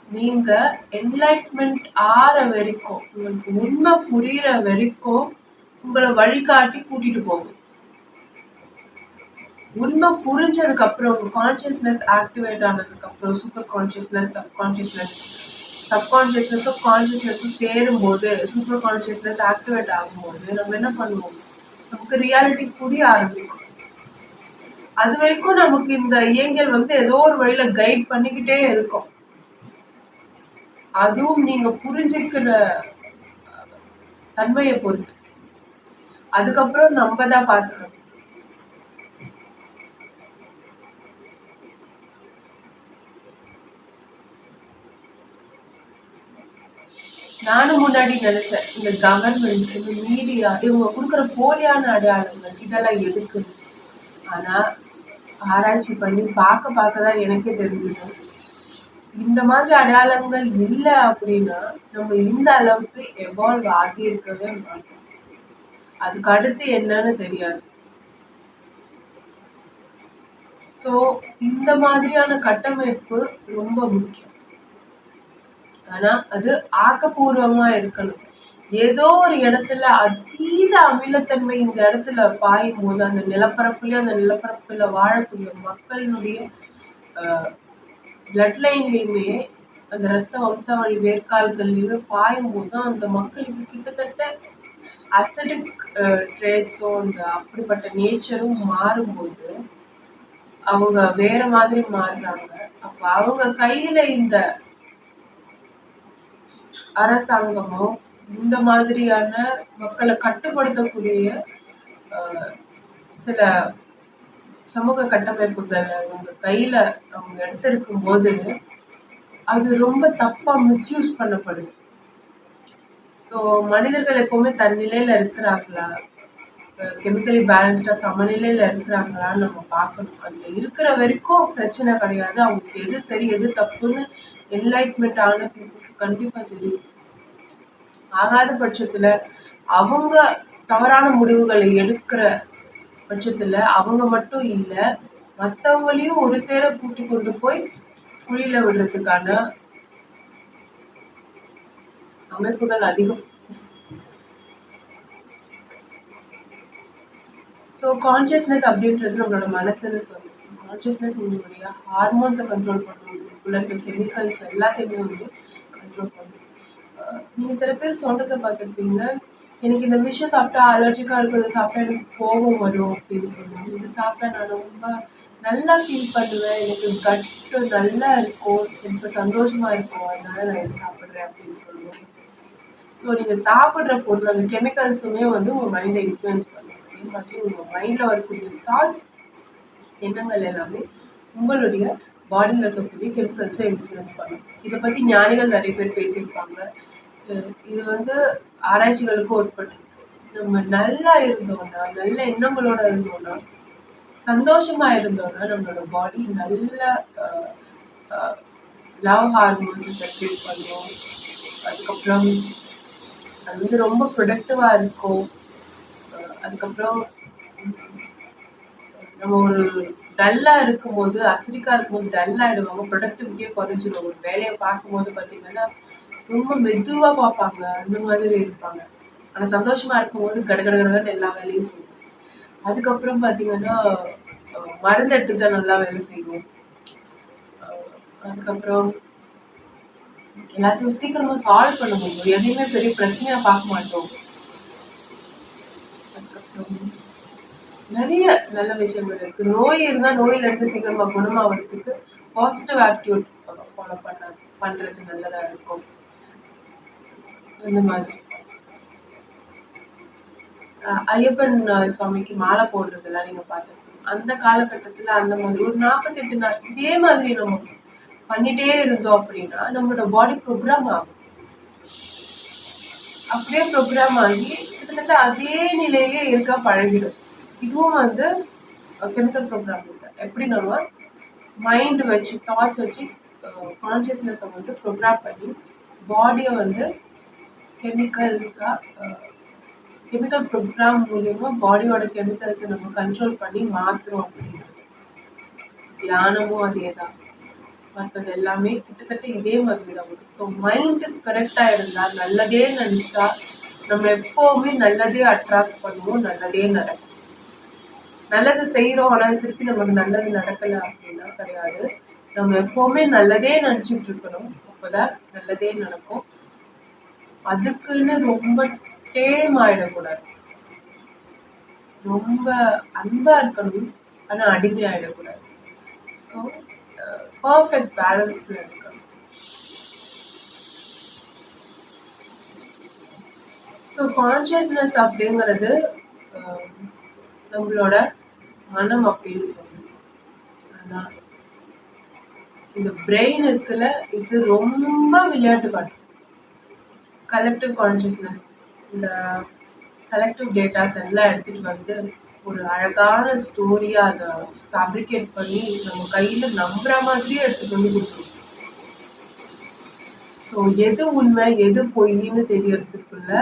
நீங்க என்லைட்மெண்ட் ஆற வரைக்கும், உங்களுக்கு உண்மை புரியுற வரைக்கும் உங்களை வழிகாட்டி கூட்டிட்டு போகும். உண்மை புரிஞ்சதுக்கு அப்புறம் உங்க கான்சியஸ்னஸ் ஆக்டிவேட் ஆனதுக்கு அப்புறம் சூப்பர் கான்சியஸ்னஸ், சப்கான்சியஸ்னஸும் கான்சியஸ்னஸும் சேரும் போது, சூப்பர் கான்சியஸ்னஸ் ஆக்டிவேட் ஆகும்போது நம்ம என்ன பண்ணுவோம், நமக்கு ரியாலிட்டி புரிய ஆரம்பிக்கும். அது வரைக்கும் நமக்கு இந்த இயங்கியல் வந்து ஏதோ ஒரு வழியில கைட் பண்ணிக்கிட்டே இருக்கும். அதுவும் நீங்க புரிஞ்சுக்கிற தன்மையை பொறுத்து. அதுக்கப்புறம் நம்ம தான் பார்த்துக்கணும். நானும் முன்னாடி நினைச்சேன் இந்த கவர்மெண்ட், இந்த மீடியா, இவங்க கொடுக்குற போலியான அடையாளங்கள் இதெல்லாம் எதுக்கு. ஆனா ஆராய்ச்சி பண்ணி பார்க்க தான் எனக்கே தெரிஞ்சது இந்த மாதிரி அடையாளங்கள் இல்லை அப்படின்னா நம்ம இந்த அளவுக்கு எவால்வ் ஆகி இருக்கவே மாட்டோம். அதுக்கு அடுத்து என்னன்னு தெரியாது. ஸோ இந்த மாதிரியான கட்டமைப்பு ரொம்ப முக்கியம். ஆனா அது ஆக்கப்பூர்வமா இருக்கணும். ஏதோ ஒரு இடத்துல அதீத அமிலத்தன்மை இந்த இடத்துல பாயும் போது அந்த நிலப்பரப்புல வாழக்கூடிய மக்களுடைய பிளட் லைன்லயுமே அந்த ரத்த வம்சாவளி வேர்க்கால்கள்லயுமே பாயும் போது அந்த மக்களுக்கு கிட்டத்தட்ட அசிடிக் ட்ரேட்ஸும் அந்த அப்படிப்பட்ட நேச்சரும் மாறும்போது அவங்க வேற மாதிரி மாறுறாங்க. அப்ப அவங்க கையில இந்த அரசாங்கமோ இந்த மாதிரியான மக்களை கட்டுப்படுத்தக்கூடிய சில சமூக கட்டமைப்புகள் அவங்க கையில அவங்க எடுத்திருக்கும் போது அது ரொம்ப தப்பா மிஸ்யூஸ் பண்ணப்படுது. ஸோ மனிதர்கள் எப்பவுமே தன்னிலையில இருக்கிறாங்களா, கெமிக்கலி பேலன்ஸ்டா சமநிலையில இருக்கிறாங்களான்னு நம்ம பார்க்கணும். அதுல இருக்கிற வரைக்கும் பிரச்சனை கிடையாது. அவங்களுக்கு எது சரி எது தப்புன்னு என்லைட்மெண்ட் ஆன பீப்புளுக்கு கண்டிப்பா தெரியும். ஆகாத பட்சத்துல அவங்க தவறான முடிவுகளை எடுக்கிற பட்சத்துல அவங்க மட்டும் இல்ல மற்றவங்களையும் ஒரு சேர கூட்டி கொண்டு போய் குழியில விடுறதுக்கான அமைப்புகள் அதிகம். ஸோ கான்சியஸ்னஸ் அப்படின்றது நம்மளோட மனசுன்னு சொல்லுவோம். கான்சியஸ்னஸ் உங்களுடைய ஹார்மோன்ஸை கண்ட்ரோல் பண்ணும், பிளட் கெமிக்கல்ஸ் எல்லாத்தையுமே வந்து கண்ட்ரோல் பண்ணும். நீங்க சில பேர் சொல்றத பார்த்துருப்பீங்க, எனக்கு இந்த விஷயம் சாப்பிட்டா அலர்ஜிக்கா இருக்கும், இதை சாப்பிட்டா எனக்கு கோபம் வரும் அப்படின்னு சொல்லுவாங்க. இது சாப்பிட்டா நான் ரொம்ப நல்லா ஃபீல் பண்ணுவேன், எனக்கு கட்டு நல்லா இருக்கும், எனக்கு சந்தோஷமா இருக்கும், அதனால நான் இதை சாப்பிட்றேன் அப்படின்னு சொல்லுவேன். ஸோ நீங்க சாப்பிட்ற பொருள் அந்த கெமிக்கல்ஸுமே வந்து உங்க மைண்டை இன்ஃப்ளூயன்ஸ் பண்ணும். அதே மாதிரி உங்க மைண்ட்ல வரக்கூடிய தாட்ஸ், எண்ணங்கள் எல்லாமே உங்களுடைய பாடியில் இருக்கக்கூடிய கெமிக்கல்ஸை இன்ஃப்ளூயன்ஸ் பண்ணும். இதை பத்தி ஞானிகள் நிறைய பேர் பேசியிருப்பாங்க. இது வந்து ஆராய்ச்சிகளுக்கு உட்பட்டு நம்ம நல்லா இருந்தோம்னா, நல்ல எண்ணங்களோட இருந்தோம்னா, சந்தோஷமா இருந்தோம்னா நம்மளோட பாடி நல்ல லவ் ஹார்மோன்ஸ் செக்ரேட் பண்ணும். அதுக்கப்புறம் அது வந்து ரொம்ப ப்ரொடக்டிவா இருக்கும். அதுக்கப்புறம் நம்ம ஒரு டல்லா இருக்கும்போது, அசிடிக்கா இருக்கும்போது டல் ஆயிடுவாங்க, ப்ரொடக்டிவிட்டியே குறைஞ்சிடும். ஒரு வேலையை பார்க்கும்போது பார்த்தீங்கன்னா ரொம்ப மெதுவா பார்ப்பாங்க, அந்த மாதிரி இருப்பாங்க. ஆனா சந்தோஷமா இருக்கும்போது கடகடகடன்னு எல்லா வேலையும் செய்யும். அதுக்கப்புறம் பார்த்தீங்கன்னா மருந்து எடுத்துக்கிட்டா நல்லா வேலை செய்யும். அதுக்கப்புறம் எல்லாத்தையும் சீக்கிரமா சால்வ் பண்ண முடியும், எதையுமே பெரிய பிரச்சனையா பார்க்க மாட்டோம். அதுக்கப்புறம் நிறைய நல்ல விஷயங்கள் இருக்கு. நோய் இருந்தா நோயில இருந்து சீக்கிரமா குணமாவறதுக்கு பாசிட்டிவ் ஆட்டிடியூட் ஃபாலோ பண்றது நல்லதா இருக்கும். அந்த மாதிரி ஐயப்பன் சுவாமிக்கு மாலை போடுறதெல்லாம் நீங்க பார்த்துருப்பீங்க. அந்த காலகட்டத்துல அந்த மாதிரி ஒரு 48 நாள் இதே மாதிரி நம்ம பண்ணிட்டே இருந்தோம் அப்படின்னா நம்மளோட பாடி ப்ரோக்ராம் ஆகும். அப்படியே ப்ரோக்ராம் ஆகி கிட்டத்தட்ட அதே நிலையே இருக்க பழகிடும். இதுவும் வந்து கெமிக்கல் ப்ரோக்ராம் இல்லை. எப்படி நம்ம மைண்ட் வச்சு தாட்ஸ் வச்சு கான்சியஸ்னஸை வந்து ப்ரோக்ராம் பண்ணி பாடியை வந்து கெமிக்கல்ஸா கெமிக்கல் ப்ரோக்ராம் மூலியமா பாடியோட கெமிக்கல்ஸை நம்ம கண்ட்ரோல் பண்ணி மாத்துறோம் அப்படின்னு. தியானமும் அதே தான். மற்றது எல்லாமே கிட்டத்தட்ட இதே மாதிரி தான் வரும். ஸோ மைண்டு கரெக்டா இருந்தா நல்லதே நினைச்சா நம்ம எப்பவுமே நல்லதே அட்ராக்ட் பண்ணுவோம், நல்லதே நடக்கும். நல்லது செய்யறோம் ஆனால் திருப்பி நமக்கு நல்லது நடக்கல அப்படின்னா கிடையாது. நம்ம எப்பவுமே நல்லதே நினைச்சிட்டு இருக்கணும், அப்பதான் நல்லதே நடக்கும். அதுக்குன்னு ரொம்ப டேம் ஆயிடக்கூடாது. ரொம்ப அன்பா இருக்கணும், ஆனா அடிமை ஆயிடக்கூடாது. ஸோ பர்ஃபெக்ட் பேலன்ஸ்ல இருக்கணும். ஸோ கான்சியஸ்னஸ் அப்படிங்கிறது நம்மளோட மனம் அப்படின்னு சொல்லணும். ஆனா இந்த பிரெயின் இருக்குல்ல, இது ரொம்ப விளையாட்டு காட்டும். கலெக்டிவ் கான்சியஸ்னஸ், இந்த கலெக்டிவ் டேட்டாஸ் எல்லாம் எடுத்துட்டு வந்து ஒரு அழகான ஸ்டோரியா அதை ஃபேப்ரிகேட் பண்ணி நம்ம கையில நம்புற மாதிரியே எடுத்துட்டு வந்து கொடுத்துரும். ஸோ எது உண்மை எது பொய்ன்னு தெரியறதுக்குள்ள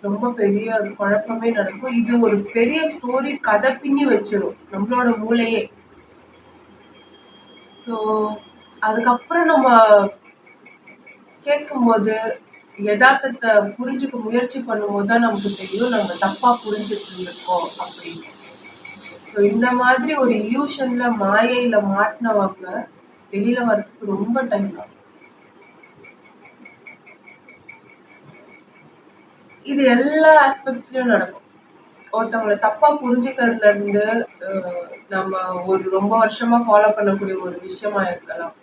ரொம்ப பெரிய குழப்பமே நடக்கும். இது ஒரு பெரிய ஸ்டோரி கதை பின்னி வச்சிரும் நம்மளோட மூளையே. ஸோ அதுக்கப்புறம் நம்ம கேட்கும்போது யதார்த்தத்தை புரிஞ்சுக்க முயற்சி பண்ணும்போது தான் நமக்கு தெரியும் நம்ம தப்பா புரிஞ்சுட்டு இருந்திருக்கோம் அப்படின்னு. ஸோ இந்த மாதிரி ஒரு இல்யூஷன்ல மாயையில மாட்டினவங்க வெளியில வர்றதுக்கு ரொம்ப டைம் ஆகும். இது எல்லா ஆஸ்பெக்ட்ஸ்லயும் நடக்கும். ஒருத்தவங்களை தப்பா புரிஞ்சுக்கிறதுல இருந்து நம்ம ஒரு ரொம்ப வருஷமா ஃபாலோ பண்ணக்கூடிய ஒரு விஷயமா இருக்கலாம்.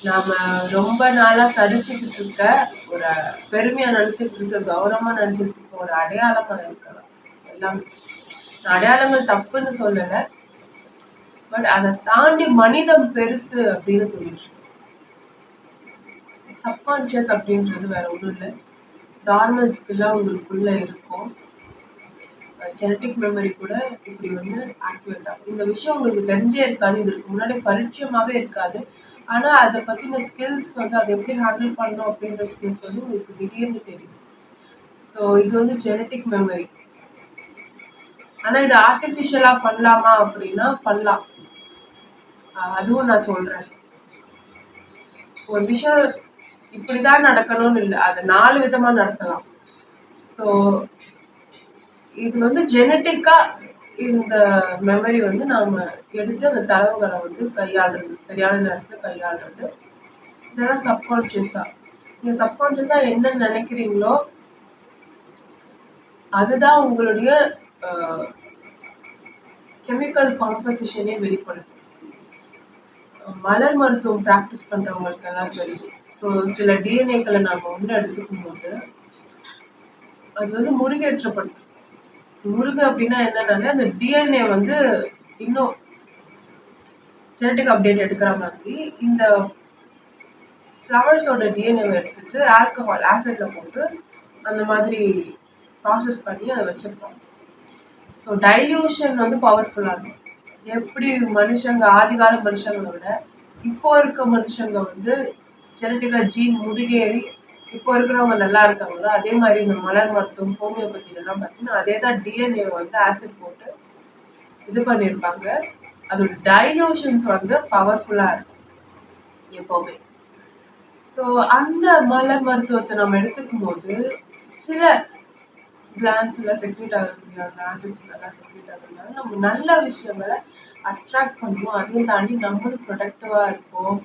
நாம ரொம்ப நாளா தடிச்சுக்கிட்டு இருக்க ஒரு பெருமையா நினைச்சிட்டு இருக்க, கௌரவமா நினைச்சிட்டு இருக்க ஒரு அடையாளமா இருக்கலாம். எல்லாமே அடையாளங்கள் தப்புன்னு சொல்லல, பட் அதை தாண்டி மனிதம் பெருசு அப்படின்னு சொல்லிட்டு சப்கான்சியஸ் அப்படின்றது வேற ஒன்றும் இல்லை. டார்மன்ஸ்க்கெல்லாம் உங்களுக்குள்ள இருக்கும். ஜெனட்டிக் மெமரி கூட இப்படி வந்து ஆக்டிவேட் ஆகும். இந்த விஷயம் உங்களுக்கு தெரிஞ்சே இருக்காது, இதுக்கு முன்னாடி பரிச்சயமாவே இருக்காது. ஆனா அதை பத்தின ஸ்கில்ஸ் வந்து அதை எப்படி ஹேண்டில் பண்ணணும் அப்படின்ற ஸ்கில்ஸ் வந்து உங்களுக்கு திடீர்னு தெரியும். ஸோ இது வந்து ஜெனட்டிக் மெமரி. ஆனா இது ஆர்டிஃபிஷியலா பண்ணலாமா அப்படின்னா பண்ணலாம். அதுவும் நான் சொல்றேன். ஒரு விஷயம் இப்படிதான் நடக்கணும்னு இல்லை, அதை 4 விதமா நடத்தலாம். ஸோ இது வந்து ஜெனட்டிக்கா இந்த மெமரி வந்து நாம எடுத்து அந்த தரவுகளை வந்து கையாளுறது, சரியான நேரத்துல கையாளுறது. இதெல்லாம் சப்கான்சியஸா. நீங்க சப்கான்சியஸா என்ன நினைக்கிறீங்களோ அதுதான் உங்களுடைய கெமிக்கல் காம்போசிஷனே வெளிப்படுத்தும். மலர் மருத்துவம் ப்ராக்டிஸ் பண்றவங்களுக்கு எல்லாம் தெரியும். ஸோ சில டிஎன்ஏக்களை நாம உள்ள எடுத்துக்கும் போது அது வந்து முருகேற்றப்படுத்தும். முருகு அப்படின்னா என்னன்னா அந்த டிஎன்ஏ வந்து இன்னும் ஜெனட்டிக் அப்டேட் எடுக்கிற மாதிரி இந்த ஃப்ளவர்ஸோட டிஎன்ஏவை எடுத்துட்டு ஆல்கஹால் ஆசிட்ல போட்டு அந்த மாதிரி ப்ராசஸ் பண்ணி அதை வச்சிருப்பாங்க. ஸோ டைல்யூஷன் வந்து பவர்ஃபுல்லாக இருக்கும். எப்படி மனுஷங்க ஆதிகால மனுஷங்களை விட இப்போ இருக்க மனுஷங்க வந்து ஜெனட்டிக்கா ஜீன் முருகேறி இப்போ இருக்கிறவங்க நல்லா இருக்காங்களோ அதே மாதிரி இந்த மலர் மருத்துவம் ஹோமியோபதியிலலாம் பார்த்தீங்கன்னா அதே தான் டிஎன்ஏ வந்து ஆசிட் போட்டு இது பண்ணியிருப்பாங்க. அதோட டைல்யூஷன்ஸ் வந்து பவர்ஃபுல்லாக இருக்கும் எப்போவுமே. ஸோ அந்த மலர் மருத்துவத்தை நம்ம எடுத்துக்கும் போது சில கிளான்ஸ்ல செக்ரேட் ஆகக்கூடிய ஆசிட்ஸ் நல்லா செக்ரேட் ஆகுறதுனால நம்ம நல்ல விஷயங்களை அட்ராக்ட் பண்ணுவோம். அதையும் தாண்டி நம்மளும் ப்ரொடக்டிவா இருப்போம்,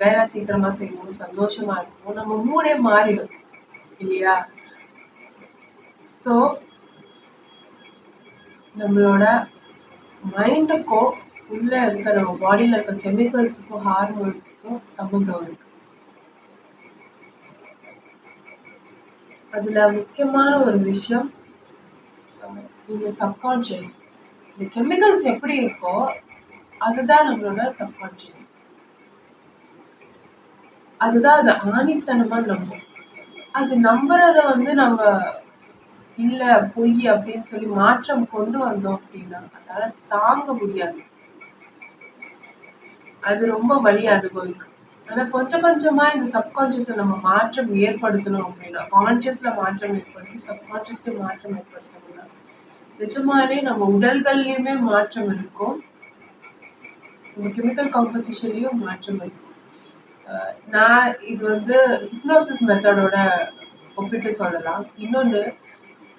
வேலை சீக்கிரமா செய்வோம், சந்தோஷமா இருப்போம், நம்ம மூடே மாறிடும் இல்லையா? ஸோ நம்மளோட மைண்டுக்கும் உள்ள இருக்க நம்ம பாடியில இருக்க கெமிக்கல்ஸுக்கும் ஹார்மோன்ஸுக்கும் சம்மந்தம் இருக்கு. அதுல முக்கியமான ஒரு விஷயம் இந்த சப்கான்ஷியஸ். இந்த கெமிக்கல்ஸ் எப்படி இருக்கோ அதுதான் நம்மளோட சப்கான்ஷியஸ். அதுதான் அது ஆணித்தனமா நம்பும். அது நம்புறத நம்ம இல்ல பொய் அப்படின்னு சொல்லி மாற்றம் கொண்டு வந்தோம் அப்படின்னா அதால தாங்க முடியாது. அது ரொம்ப வலி அனுபவிக்கும். ஆனா கொஞ்சம் கொஞ்சமா இந்த சப்கான்ஷியஸ்ல நம்ம மாற்றம் ஏற்படுத்தணும் அப்படின்னா, கான்ஷியஸ்ல மாற்றம் ஏற்படுத்தி சப்கான்ஷியஸ்ல மாற்றம் ஏற்படுத்தணும்னா நிஜமாலே நம்ம உடல்கள்லயுமே மாற்றம் இருக்கும், நம்ம கெமிக்கல் காம்போசிஷன்லயும் மாற்றம் இருக்கும். நான் இது ஹிப்னோசிஸ் மெத்தடோட ஒப்பிட்டு சொல்லலாம். இன்னொன்னு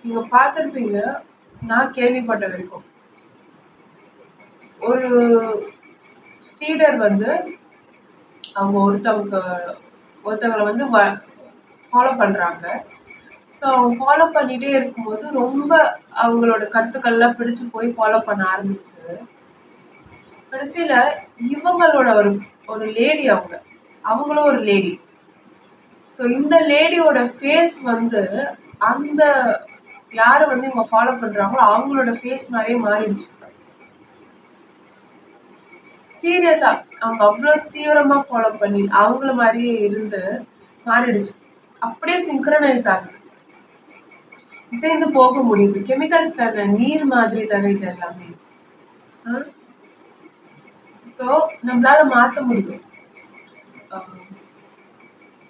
நீங்க பார்த்திருப்பீங்க, நான் கேள்விப்பட்ட வரைக்கும் ஒரு சீடர் அவங்க ஒருத்தவங்களை ஃபாலோ பண்றாங்க. ஸோ அவங்க ஃபாலோ பண்ணிட்டே இருக்கும்போது ரொம்ப அவங்களோட கருத்துக்கள்லாம் பிடிச்சு போய் ஃபாலோ பண்ண ஆரம்பிச்சு கடைசியில இவங்களோட ஒரு ஒரு லேடி அவங்களும் ஒரு லேடி. ஸோ இந்த லேடியோட ஃபேஸ் அந்த யாரை இவங்க ஃபாலோ பண்றாங்களோ அவங்களோட ஃபேஸ் மாதிரியே மாறிடுச்சு. சீரியஸா அவங்க அவ்வளவு தீவிரமா ஃபாலோ பண்ணி அவங்கள மாதிரியே இருந்து மாறிடுச்சு. அப்படியே சிங்க்ரனைஸ் ஆகுது, இசைந்து போக முடியுது. கெமிக்கல்ஸ் தானே, நீர் மாதிரி தானே இது எல்லாமே. ஸோ நம்மளால மாத்த முடியும்.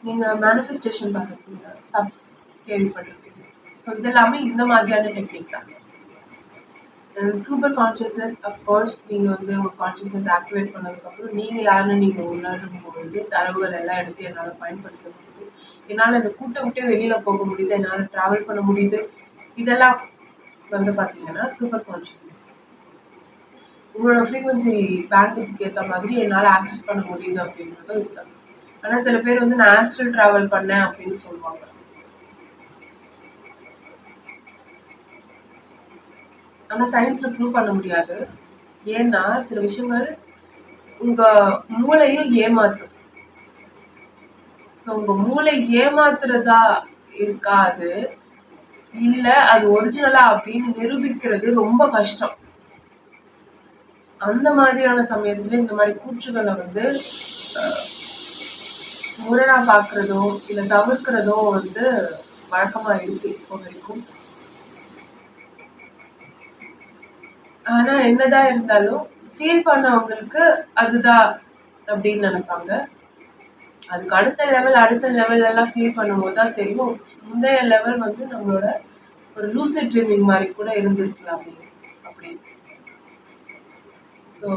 நீங்க மேனிஃபெஸ்டேஷன் பார்த்துருக்கீங்க, சப்ஸ் கேள்விப்பட்டிருக்கீங்க. ஸோ இதெல்லாமே இந்த மாதிரியான டெக்னிக் தான். சூப்பர் கான்ஷியஸ்னஸ் அஃப்கோர்ஸ் நீங்கள் உங்கள் கான்ஷியஸ்னஸ் ஆக்டிவேட் பண்ணதுக்கப்புறம் நீங்கள் யாருன்னு நீங்கள் உணரும் பொழுது தரவுகள் எல்லாம் எடுத்து என்னால் பயன்படுத்த முடியுது, என்னால் இந்த கூட்டம் விட்டே வெளியில் போக முடியுது, என்னால் ட்ராவல் பண்ண முடியுது. இதெல்லாம் பார்த்தீங்கன்னா சூப்பர் கான்ஷியஸ்னஸ். உங்களோட ஃப்ரீக்வன்சி பேண்ட்விட்க்கு ஏற்ற மாதிரி என்னால் ஆக்சஸ் பண்ண முடியுது அப்படின்றதும் இருக்காங்க. ஆனால் சில பேர் நான் ஆஸ்ட்ரல் ட்ராவல் பண்ணேன் அப்படின்னு சொல்லுவாங்க. ஆனா சயின்ஸ்ல ப்ரூவ் பண்ண முடியாது. ஏன்னா சில விஷயங்கள் உங்க மூளையும் ஏமாத்தும். ஸோ உங்க மூளை ஏமாத்துறதா இருக்காது, இல்ல அது ஒரிஜினலா அப்படின்னு நிரூபிக்கிறது ரொம்ப கஷ்டம். அந்த மாதிரியான சமயத்துல இந்த மாதிரி கூற்றுகளை முரணா பாக்குறதோ இல்ல தவிர்க்கிறதோ வழக்கமா இருக்கு இப்போ வரைக்கும். ஆனா என்னதான் இருந்தாலும் ஃபீல் பண்ணவங்களுக்கு அதுதான் அப்படின்னு நினைப்பாங்க. அதுக்கு அடுத்த லெவல் எல்லாம் ஃபீல் பண்ணும்போது தான் தெரியும் முந்தைய லெவல் நம்மளோட ஒரு லூசிட் ட்ரீமிங் மாதிரி கூட இருந்திருக்கலாம் அப்படின்னு. So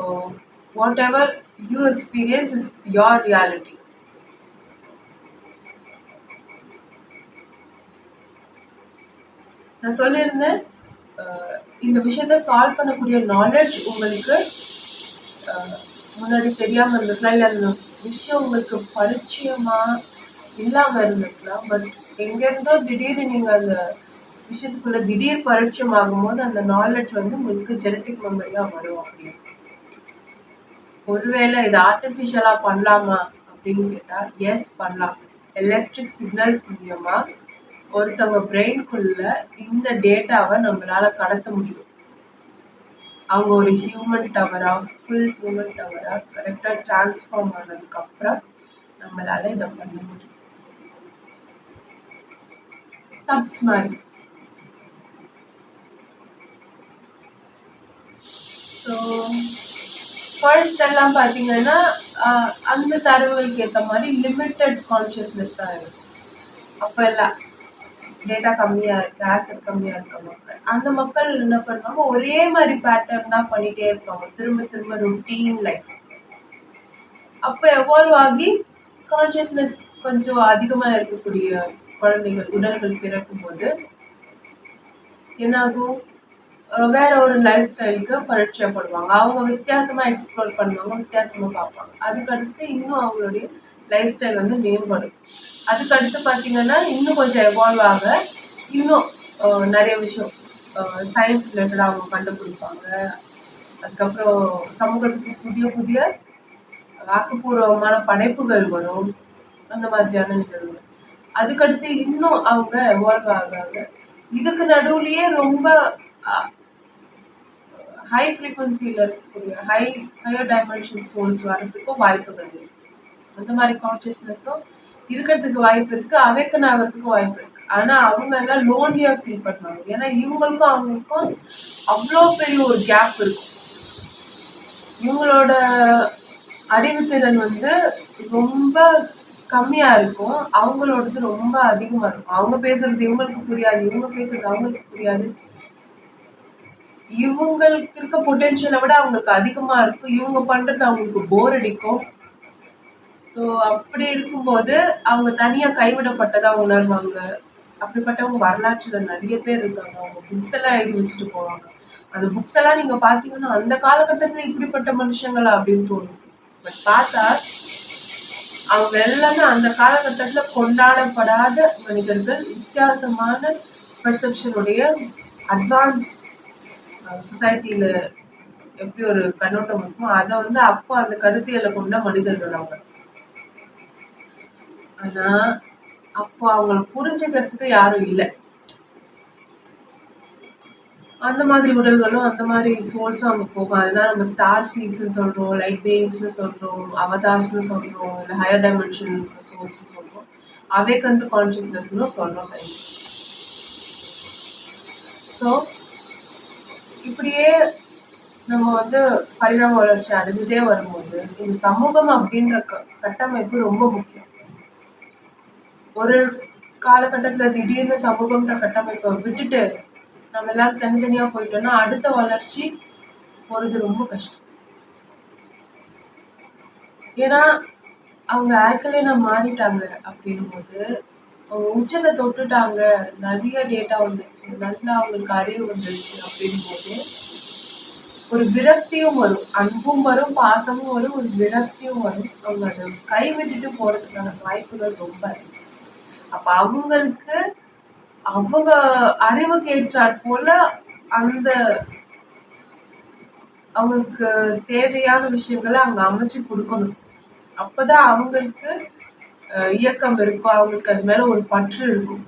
what ever you experience is your reality. நான் சொல்லியிருந்தேன், இந்த விஷயத்த சால்வ் பண்ணக்கூடிய நாலேஜ் உங்களுக்கு முன்னாடி தெரியாம இருந்திருக்கலாம், இல்லை அந்த விஷயம் உங்களுக்கு பரிச்சயமா இல்லாம இருந்திருக்கலாம். பட் எங்கிருந்தோ திடீர்னு நீங்க அந்த விஷயத்துக்குள்ள திடீர் பரிச்சயம் ஆகும்போது அந்த நாலேஜ் உங்களுக்கு ஜெனட்டிக் மெமரியா வரும் அப்படின்னு. ஒருவேளை இது ஆர்டிஃபிஷியலா பண்ணலாமா அப்படின்னு கேட்டா எஸ் பண்ணலாம். எலக்ட்ரிக் சிக்னல்ஸ் மூலியமா ஒருத்தவங்க பிரெயின்குள்ள இந்த டேட்டாவை நம்மளால கடத்த முடியும். அவங்க ஒரு ஹியூமன் டவரா, ஃபுல் ஹியூமன் டவரா கரெக்டா டிரான்ஸ்ஃபார்ம் ஆனதுக்கு அப்புறம் நம்மளால இதை பண்ண முடியும். சப்ஸ் மாதிரி. ஸோ ஃபர்ஸ்ட் எல்லாம் பார்த்தீங்கன்னா அந்த தரவுகளுக்கு ஏற்ற மாதிரி லிமிட்டட் கான்ஷியஸ்னஸ் தான் இருக்கு. அப்போ எல்லாம் டேட்டா கம்மியா இருக்கு, ஆசிட் கம்மியா இருக்க மக்கள், அந்த மக்கள் என்ன பண்ணுவாங்க, ஒரே மாதிரி பேட்டர்ன் தான் பண்ணிட்டே இருப்பாங்க, திரும்ப திரும்ப ரொட்டீன் லைஃப். அப்போ எவால்வ் ஆகி கான்ஷியஸ்னஸ் கொஞ்சம் அதிகமா இருக்கக்கூடிய குழந்தைகள் உடல்கள் பிறக்கும் போது என்னாகும், வேற ஒரு லைஃப் ஸ்டைலுக்கு பரிச்சயப்படுவாங்க. அவங்க வித்தியாசமா எக்ஸ்ப்ளோர் பண்ணுவாங்க, வித்தியாசமா பார்ப்பாங்க. அதுக்கடுத்து இன்னும் அவங்களுடைய லைஃப் ஸ்டைல் மேம்படும். அதுக்கடுத்து பார்த்தீங்கன்னா இன்னும் கொஞ்சம் எவால்வ் ஆக இன்னும் நிறைய விஷயம் சயின்ஸ் ரிலேட்டடாக அவங்க கண்டுபிடிப்பாங்க. அதுக்கப்புறம் சமூகத்துக்கு புதிய புதிய ஆக்கப்பூர்வமான படைப்புகள் வரும். அந்த மாதிரியான நிகழ்வுகள். அதுக்கடுத்து இன்னும் அவங்க எவால்வ் ஆகாங்க. இதுக்கு நடுவுலயே ரொம்ப ஹை ஃப்ரீக்வன்சியில் இருக்கக்கூடிய ஹையர் டைமென்ஷன் சோல்ஸ் வரதுக்கும் வாய்ப்புகள் இருக்கு. அந்த மாதிரி கான்சியஸ்னஸும் இருக்கிறதுக்கு வாய்ப்பு இருக்கு, அவேக்கன் ஆகிறதுக்கும் வாய்ப்பு இருக்கு. ஆனா அவங்க எல்லாம் லோன்லியா ஃபீல் பண்ணுவாங்க. ஏன்னா இவங்களுக்கும் அவங்களுக்கும் அவ்வளோ பெரிய ஒரு கேப் இருக்கும். இவங்களோட அறிவுத்திறன் ரொம்ப கம்மியா இருக்கும், அவங்களோடது ரொம்ப அதிகமா இருக்கும். அவங்க பேசுறது இவங்களுக்கு புரியாது, இவங்க பேசுறது அவங்களுக்கு புரியாது. இவங்களுக்கு இருக்க பொட்டென்ஷியலை விட அவங்களுக்கு அதிகமா இருக்கும், இவங்க பண்றது அவங்களுக்கு போர் அடிக்கும். ஸோ அப்படி இருக்கும்போது அவங்க தனியா கைவிடப்பட்டதா உணர்வாங்க. அப்படிப்பட்டவங்க வரலாற்றுல நிறைய பேர் இருக்காங்க. அவங்க புக்ஸ் எல்லாம் எழுதி வச்சுட்டு போவாங்க. அந்த புக்ஸ் எல்லாம் நீங்க பாத்தீங்கன்னா அந்த காலகட்டத்துல இப்படிப்பட்ட மனுஷங்களா அப்படின்னு தோணும். பட் பார்த்தா அவங்க எல்லாமே அந்த காலகட்டத்துல கொண்டாடப்படாத மனிதர்கள். வித்தியாசமான பெர்செப்ஷனுடைய அட்வான்ஸ் சொசைட்டில எப்படி ஒரு கண்ணோட்டம் இருக்குமோ அதை அப்போ அந்த கருத்தியலை கொண்ட மனிதர்கள் அவங்க. ஆனா அப்போ அவங்களை புரிஞ்சுக்கிறதுக்கு யாரும் இல்லை. அந்த மாதிரி உடல்களும் அந்த மாதிரி சோல்ஸும் அங்க போகும். அதுதான் நம்ம ஸ்டார் சீட்ஸ்ன்னு சொல்றோம், லைட் வேவ்ஸ்னு சொல்றோம், அவதார்ஸ்னு சொல்றோம், இல்லை ஹையர் டைமென்ஷன் சோல்ஸ்னு சொல்றோம், அவேக்கன் கான்சியஸ்னஸ்னு சொல்றோம் சயின்ஸ். ஸோ இப்படியே நம்ம பரிணாம வளர்ச்சி அடைஞ்சுட்டே வரும்போது இந்த சமூகம் அப்படின்ற கட்டமைப்பு ரொம்ப முக்கியம். ஒரு காலகட்டத்துல திடீர்னு சமூகம்ன்ற கட்டமைப்பை விட்டுட்டு நம்ம எல்லாரும் தனித்தனியா போயிட்டோம்னா அடுத்த வளர்ச்சி போறது ரொம்ப கஷ்டம். ஏன்னா அவங்க ஆல்கலைனா மாறிட்டாங்க அப்படின்னும் போது அவங்க உச்சத்தை தொட்டுட்டாங்க, நிறைய டேட்டா வந்துருச்சு, நல்லா அவங்களுக்கு அறிவு வந்துருச்சு அப்படின்னும் போது ஒரு விரக்தியும் வரும், அன்பும் வரும், பாசமும் வரும், ஒரு விரக்தியும் வரும். அவங்க அதை கைவிட்டுட்டு போறதுக்கான வாய்ப்புகள் ரொம்ப இருக்கு. அப்ப அவங்களுக்கு அவங்க அறிவுக்கு ஏற்றாற் போல அந்த அவங்களுக்கு தேவையான விஷயங்களை அங்க அமைச்சு கொடுக்கணும். அப்பதான் அவங்களுக்கு இயக்கம் இருக்கும், அவங்களுக்கு அது மேல ஒரு பற்று இருக்கும்.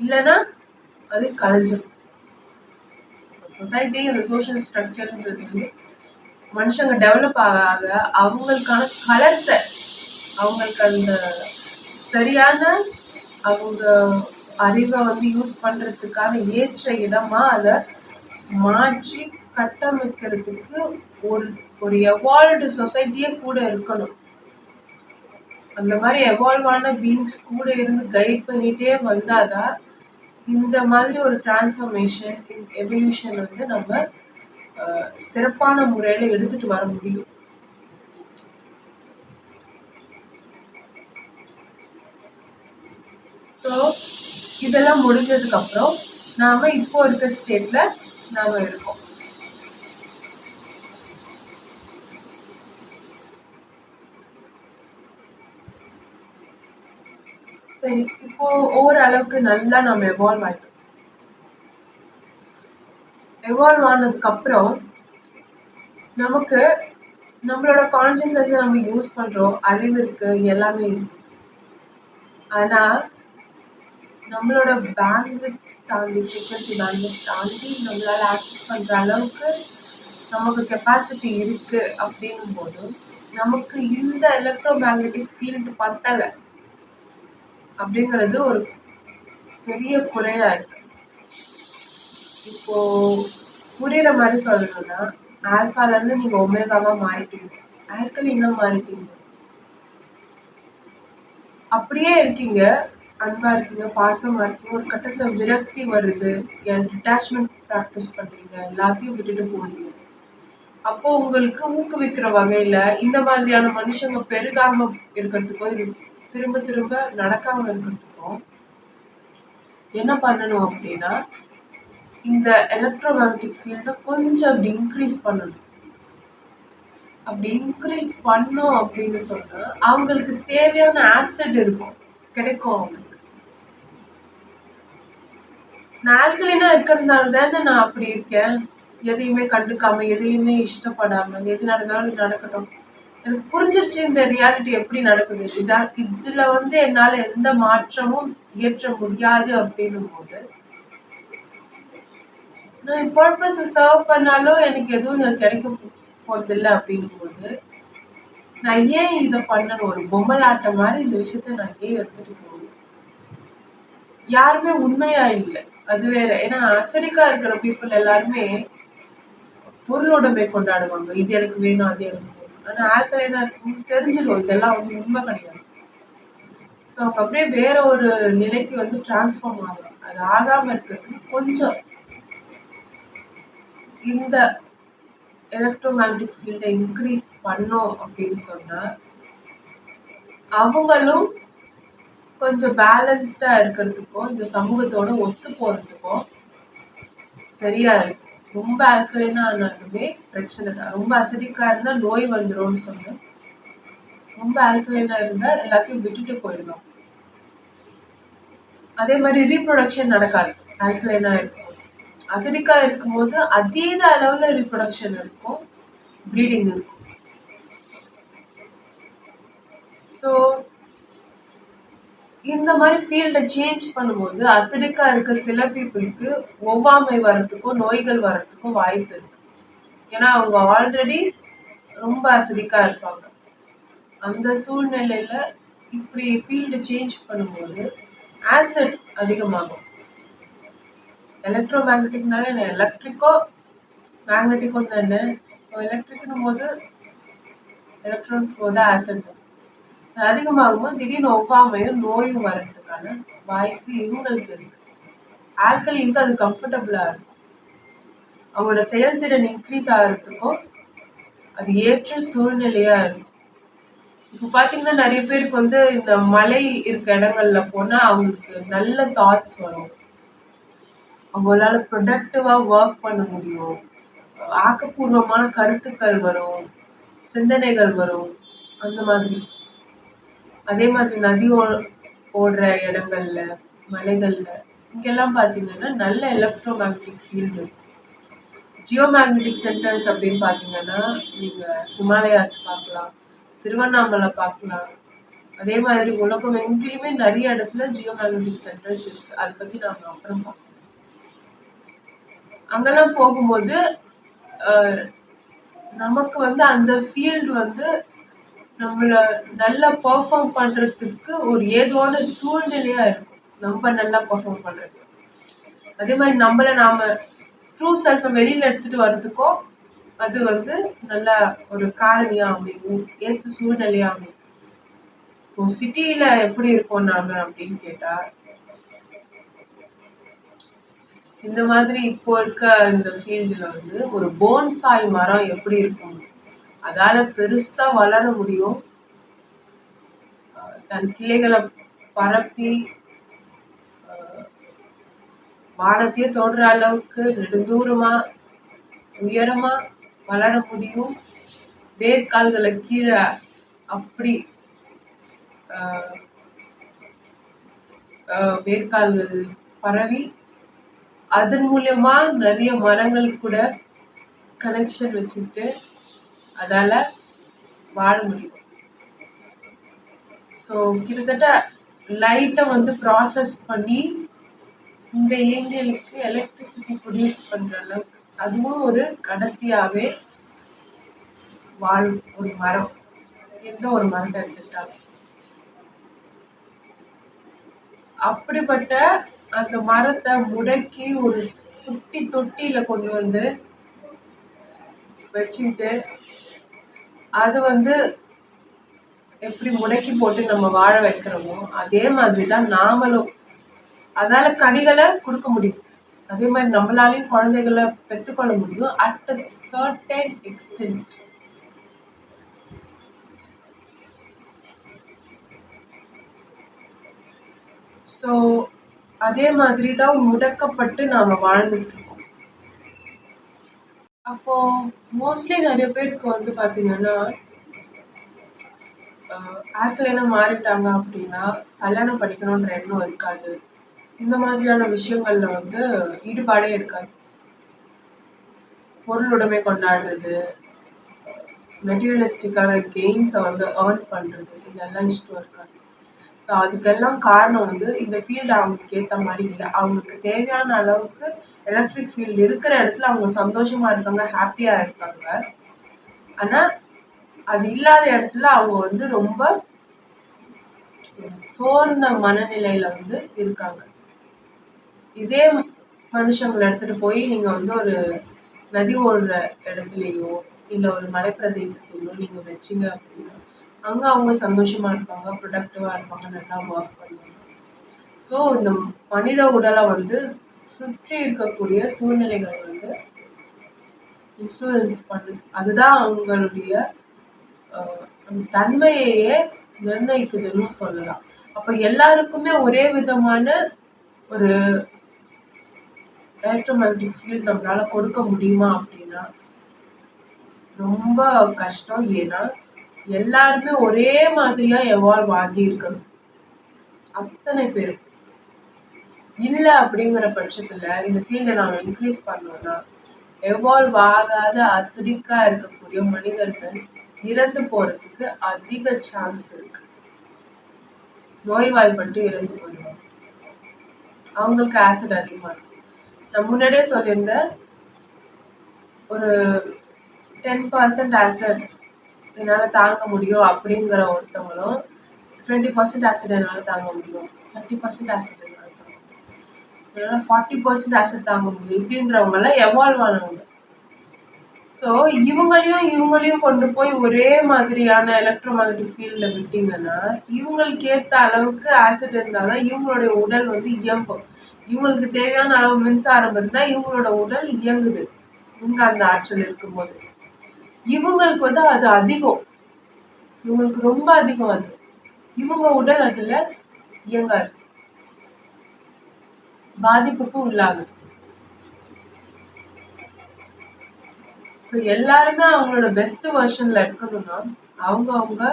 இல்லைன்னா அது கலைஞ்சிடும். சொசைட்டி அந்த சோசியல் ஸ்ட்ரக்சர்ன்றது மனுஷங்க டெவலப் ஆக அவங்களுக்கான களத்தை, அவங்களுக்கு அந்த சரியான அவங்க அறிவை யூஸ் பண்றதுக்கான ஏற்ற இடமா அதை மாற்றி கட்டமைக்கிறதுக்கு ஒரு எவால்வ்டு சொசைட்டியே கூட இருக்கணும். அந்த மாதிரி எவால்வான பீயிங்ஸ் கூட இருந்து கைட் பண்ணிட்டே வந்தாதான் இந்த மாதிரி ஒரு டிரான்ஸ்ஃபர்மேஷன், எவல்யூஷன் நம்ம சிறப்பான முறையில எடுத்துட்டு வர முடியும். ஸோ இதெல்லாம் முடிஞ்சதுக்கு அப்புறம் நாம இப்போ இருக்க ஸ்டேட்ல நாம இருக்கோம். சரி, இப்போ ஓரளவுக்கு நல்லா நம்ம எவால்வ் ஆயிட்டோம். எவால்வ் ஆனதுக்கு அப்புறம் நமக்கு நம்மளோட கான்சியஸ்னஸ் நம்ம யூஸ் பண்றோம், அறிவு இருக்கு, எல்லாமே இருக்கு. ஆனா நம்மளோட பேண்ட்வித் தாண்டி, ஃப்ரீக்வன்சி பேண்ட்வித் தாண்டி நம்மளால ஆக்சஸ் பண்ற அளவுக்கு நமக்கு கெப்பாசிட்டி இருக்கு அப்படின்னும் போது நமக்கு இந்த எலக்ட்ரோ மேக்னெட்டிக் ஃபீல்டு பத்தலை அப்படிங்கிறது ஒரு பெரிய குறையா இருக்கு. இப்போ புரியுற மாதிரி சொல்லணும்னா, ஆல்பால இருந்து நீங்க ஒமேகாவா மாறிட்டீங்க, ஆல்கலினா மாறிட்டீங்க, அப்படியே இருக்கீங்க, அன்பா இருக்கீங்க, பாசமா இருக்கீங்க. ஒரு கட்டத்துல விரக்தி வருது, டிட்டாச்மெண்ட் ப்ராக்டிஸ் பண்றீங்க, எல்லாத்தையும் விட்டுட்டு போறீங்க. அப்போ உங்களுக்கு ஊக்குவிக்கிற வகையில இந்த மாதிரியான மனுஷங்க பெருகாம இருக்கிறதுக்கும் திரும்ப திரும்ப நடக்காம இருக்கிறதுக்கும் என்ன பண்ணணும் அப்படின்னா, இந்த எலக்ட்ரோ மேக்னெட்டிக் ஃபீல்டை கொஞ்சம் அப்படி இன்க்ரீஸ் பண்ணணும். அப்படி இன்க்ரீஸ் பண்ணோம் அப்படின்னு சொன்னா அவங்களுக்கு தேவையான ஆசிட் இருக்கும், கிடைக்கும் அவங்களுக்கு. நான் ஆல்கலைனா இருக்கிறதுனால தானே நான் அப்படி இருக்கேன். எதையுமே கண்டுக்காம, எதையுமே இஷ்டப்படாம, எது நடந்தாலும் நடக்கட்டும். எனக்கு புரிஞ்சிருச்சு இந்த ரியாலிட்டி எப்படி நடக்குது. இதுல என்னால எந்த மாற்றமும் இயற்ற முடியாது அப்படின்னும்போது, நான் என் பர்ப்பஸ சர்வ் பண்ணாலும் எனக்கு எதுவும் இங்க கிடைக்க போறதில்ல அப்படிங்கும்போது, நான் ஏன் இத பண்ணணும்? ஒரு பொம்மலாட்டம் மாரி இந்த விஷயத்த நான் ஏன் எடுத்துட்டு போகணும்? யாருமே உண்மையா இல்ல. அது வேற. ஏன்னா அசடிக்கா இருக்கிற பீப்பிள் எல்லாருமே பொருளோடமை கொண்டாடுவாங்க. இது எனக்கு வேணும், அது எனக்கு வேணும். ஆனா ஆல்கலைனா இருக்கவங்களுக்கு தெரிஞ்சிரும் இதெல்லாம் உண்மை கிடையாது. ஸோ அவங்க அப்படியே வேற ஒரு நிலைக்கு டிரான்ஸ்ஃபார்ம் ஆகும். அது ஆகாம இருக்கிறதுக்கு கொஞ்சம் இந்த எலக்ட்ரோமேக்னெட்டிக் ஃபீல்ட இன்க்ரீஸ் பண்ணோம் அப்படின்னு சொன்னா, அவங்களும் கொஞ்சம் பேலன்ஸ்டா இருக்கிறதுக்கும், இந்த சமூகத்தோட ஒத்து போறதுக்கும் சரியா இருக்கு. ரொம்ப ஆல்கலைனா ஆனாலுமே பிரச்சனை தான். ரொம்ப அசிடிக்கா இருந்தா நோய் வந்துரும்னு சொன்னேன். ரொம்ப ஆல்கலைனா இருந்தா எல்லாத்தையும் விட்டுட்டு போயிடணும். அதே மாதிரி ரீப்ரொடக்ஷன் நடக்காது ஆல்கலைனா இருக்கும். அசிடிக்கா இருக்கும்போது அதீத அளவுல ரீப்ரொடக்ஷன் இருக்கும், ப்ரீடிங் இருக்கும். ஸோ இந்த மாதிரி ஃபீல்டை சேஞ்ச் பண்ணும்போது அசிடிக்கா இருக்க சில பீப்புளுக்கு ஒவ்வாமை வர்றதுக்கும் நோய்கள் வர்றதுக்கும் வாய்ப்பு இருக்கு. ஏன்னா அவங்க ஆல்ரெடி ரொம்ப அசிடிக்கா இருப்பாங்க. அந்த சூழ்நிலையில இப்படி ஃபீல்டு சேஞ்ச் பண்ணும்போது ஆசிட் அதிகமாகும். எலக்ட்ரோ மேக்னெட்டிக்னால என்ன, எலக்ட்ரிக்கோ மேக்னெட்டிக்கோ தானே. ஸோ எலக்ட்ரிக்னும் போது எலக்ட்ரான்ஸ் போது ஆசிட் அதிகமாகும்போது திடீர்னு ஒவ்வாமையும் நோயும் வர்றதுக்கான வாய்ப்பு இவங்களுக்கு இருக்கு. ஆல்கலினுக்கு அது கம்ஃபர்டபுளா இருக்கும். அவங்களோட செயல்திறன் இன்க்ரீஸ் ஆகிறதுக்கும் அது ஏற்ற சூழ்நிலையா இருக்கும். இப்போ பாத்தீங்கன்னா நிறைய பேருக்கு இந்த மலை இருக்க இடங்கள்ல போனா அவங்களுக்கு நல்ல தாட்ஸ் வரும். அவங்களால ப்ரொடக்டிவா ஒர்க் பண்ண முடியும். ஆக்கப்பூர்வமான கருத்துக்கள் வரும், சிந்தனைகள் வரும். அந்த மாதிரி அதே மாதிரி நதி ஓடுற இடங்கள்ல, மலைகள்ல இங்கெல்லாம் பாத்தீங்கன்னா நல்ல எலக்ட்ரோ மேக்னெட்டிக் ஃபீல்டு இருக்கும். ஜியோ மேக்னெட்டிக் சென்டர்ஸ் அப்படின்னு பாத்தீங்கன்னா நீங்க ஹிமாலயாஸ் பார்க்கலாம், திருவண்ணாமலை பார்க்கலாம். அதே மாதிரி உலகம் எங்கேயுமே நிறைய இடத்துல ஜியோ மேக்னெட்டிக் சென்டர்ஸ் இருக்கு. அதை பத்தி நாம அப்புறம் பார்க்கலாம். அங்கெல்லாம் போகும்போது நமக்கு அந்த ஃபீல்டு நம்மள நல்லா பெர்ஃபார்ம் பண்றதுக்கு ஒரு ஏதுவான சூழ்நிலையா இருக்கும். நம்ம நல்லா பெர்ஃபார்ம் பண்றது. அதே மாதிரி நம்மள நாம ட்ரூ செல்ஃப வெளியில எடுத்துட்டு வர்றதுக்கும் அது நல்லா ஒரு காரணியா அமையும், ஏற்ற சூழ்நிலையா அமையும். இப்போ சிட்டியில எப்படி இருக்கோம் நாம அப்படின்னு கேட்டா, இந்த மாதிரி இப்போ இருக்க இந்த ஃபீல்டுல ஒரு போன்சாய் மரம் எப்படி இருக்கும், அதால பெருசா வளர முடியும், தன் கிளைகளை பரப்பி வானத்தையே தோன்ற அளவுக்கு நெடுந்தூரமா உயரமா வளர முடியும். வேர்க்கால்களை கீழே அப்படி வேர்க்கால்கள் பரவி அதன் மூலியமா நிறைய மரங்கள் கூட கனெக்ஷன் வச்சுட்டு அதால வாழ முடியும். ஸோ கிட்டத்தட்ட லைட்டை ப்ராசஸ் பண்ணி இந்த ஏஞ்சலுக்கு எலக்ட்ரிசிட்டி ப்ரொடியூஸ் பண்ற அளவுக்கு அதுவும் ஒரு கடத்தியாவே வாழும் ஒரு மரம். எந்த ஒரு மரத்தை எடுத்துட்டாலும் அப்படிப்பட்ட அந்த மரத்தை முடக்கி ஒரு குட்டி தொட்டியில கொண்டு வச்சுட்டு அது எப்படி முடக்கி போட்டு நம்ம வாழ வைக்கிறோமோ அதே மாதிரிதான் நாமளும் அதால கனிகளை கொடுக்க முடியும். அதே மாதிரி நம்மளாலையும் குழந்தைகளை பெற்றுக்கொள்ள முடியும் at a certain extent. So அதே மாதிரி தான் முடக்கப்பட்டு நாம வாழ்ந்துட்டு இருக்கோம். அப்போ மோஸ்ட்லி நிறைய பேருக்கு பாத்தீங்கன்னா ஆட்கள் என்ன மாறிட்டாங்க அப்படின்னா கல்யாணம் படிக்கணும்ன்ற எண்ணம் இருக்காது. இந்த மாதிரியான விஷயங்கள்ல வந்து ஈடுபாடே இருக்காது. பொருளுடைமை கொண்டாடுறது, மெட்டீரியலிஸ்டிக்கான கெயின்ஸை வந்து ஏர்ன் பண்றது, இதெல்லாம் இஷ்டம் இருக்காது. ஸோ அதுக்கெல்லாம் காரணம் வந்து இந்த ஃபீல்டு அவங்களுக்கு ஏற்ற மாதிரி இல்லை. அவங்களுக்கு தேவையான அளவுக்கு எலக்ட்ரிக் ஃபீல்டு இருக்கிற இடத்துல அவங்க சந்தோஷமா இருக்காங்க, ஹாப்பியா இருக்காங்க. ஆனா அது இல்லாத இடத்துல அவங்க வந்து ரொம்ப சோர்ந்த மனநிலையில வந்து இருக்காங்க. இதே மனுஷங்களை எடுத்துட்டு போய் நீங்க வந்து ஒரு நதி ஓடுற இடத்துலயோ இல்ல ஒரு மலைப்பிரதேசத்திலயோ நீங்க வச்சீங்க அப்படின்னா அங்க அவங்க சந்தோஷமா இருப்பாங்க, ப்ரொடக்டிவா இருப்பாங்க, நல்லா ஒர்க் பண்ணுவாங்க. ஸோ இந்த மனித உடலை வந்து சுற்றி இருக்கக்கூடிய சூழ்நிலைகள் வந்து இன்ஃப்ளூயன்ஸ் பண்ணுது. அதுதான் அவங்களுடைய தன்மையையே நிர்ணயிக்குதுன்னு சொல்லலாம். அப்ப எல்லாருக்குமே ஒரே விதமான ஒரு எலக்ட்ரோமேக்னெட்டிக் ஃபீல்ட் நம்மளால கொடுக்க முடியுமா அப்படின்னா ரொம்ப கஷ்டம். ஏன்னா எல்லாருமே ஒரே மாதிரியா எவால்வ் ஆகி இருக்கணும். அத்தனை பேர் இல்ல அப்படிங்கிற பட்சத்துல இந்த ஃபீல்டை நாம இன்க்ரீஸ் பண்ணோம்னா எவால்வ் ஆகாத அசிடிக்கா இருக்கக்கூடிய மனிதர்கள் இறந்து போறதுக்கு அதிக சான்ஸ் இருக்கு. நோய்வாய்ப்பட்டு இறந்து போயிடுவாங்க. அவங்களுக்கு ஆசிட் அதிகமா இருக்கும். நான் முன்னாடியே சொல்லியிருந்தேன், ஒரு 10% ஆசிட் என்னால தாங்க முடியும் அப்படிங்கிற ஒருத்தவங்களும் 20% ஆசிட் என்னால தாங்க முடியும், 30% ஆசிட் என்னால தாங்க முடியும், என்னால 40% ஆசிட் தாங்க முடியும் இப்படின்றவங்க எல்லாம் எவால்வ் ஆனவங்க. ஸோ இவங்களையும் கொண்டு போய் ஒரே மாதிரியான எலக்ட்ரோமேக்னெட்டிக் ஃபீல்ட்ல விட்டீங்கன்னா இவங்களுக்கு ஏற்ற அளவுக்கு ஆசிட் இருந்தாதான் இவங்களுடைய உடல் வந்து இயங்கும். இவங்களுக்கு தேவையான அளவு மின்சாரம் இருந்தா இவங்களோட உடல் இயங்குது. இங்க அந்த ஆற்றல் இருக்கும்போது இவங்களுக்கு வந்து அது அதிகம், இவங்களுக்கு ரொம்ப அதிகம். அது இவங்க உடல் அதுல இயங்காது, பாதிப்புக்கு உள்ளாகுது. ஸோ எல்லாருமே அவங்களோட பெஸ்ட் வெர்ஷன்ல இருக்கணும்னா அவங்கவுங்க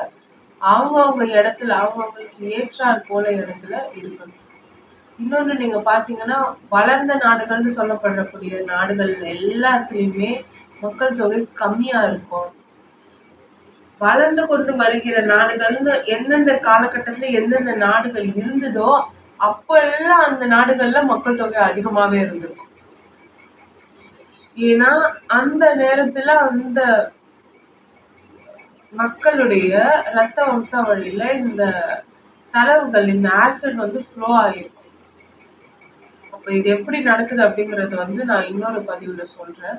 அவங்கவுங்க இடத்துல அவங்கவுங்களுக்கு ஏற்றாற் போல இடத்துல இருக்கணும். இன்னொன்னு நீங்க பாத்தீங்கன்னா வளர்ந்த நாடுகள்னு சொல்லப்படக்கூடிய நாடுகள் எல்லாத்துலயுமே மக்கள் தொகை கம்மியா இருக்கும். வளர்ந்து கொண்டு வருகிற நாடுகள்னு எந்தெந்த காலகட்டத்துல எந்தெந்த நாடுகள் இருந்ததோ அப்ப எல்லாம் அந்த நாடுகள்ல மக்கள் தொகை அதிகமாவே இருந்திருக்கும். ஏன்னா அந்த நேரத்துல அந்த மக்களுடைய ரத்த வம்சாவழியில இந்த தரவுகள், இந்த ஆசிட் வந்து ஃப்ளோ ஆயிருக்கும். அப்ப இது எப்படி நடக்குது அப்படிங்கறது வந்து நான் இன்னொரு பதிவுல சொல்றேன்.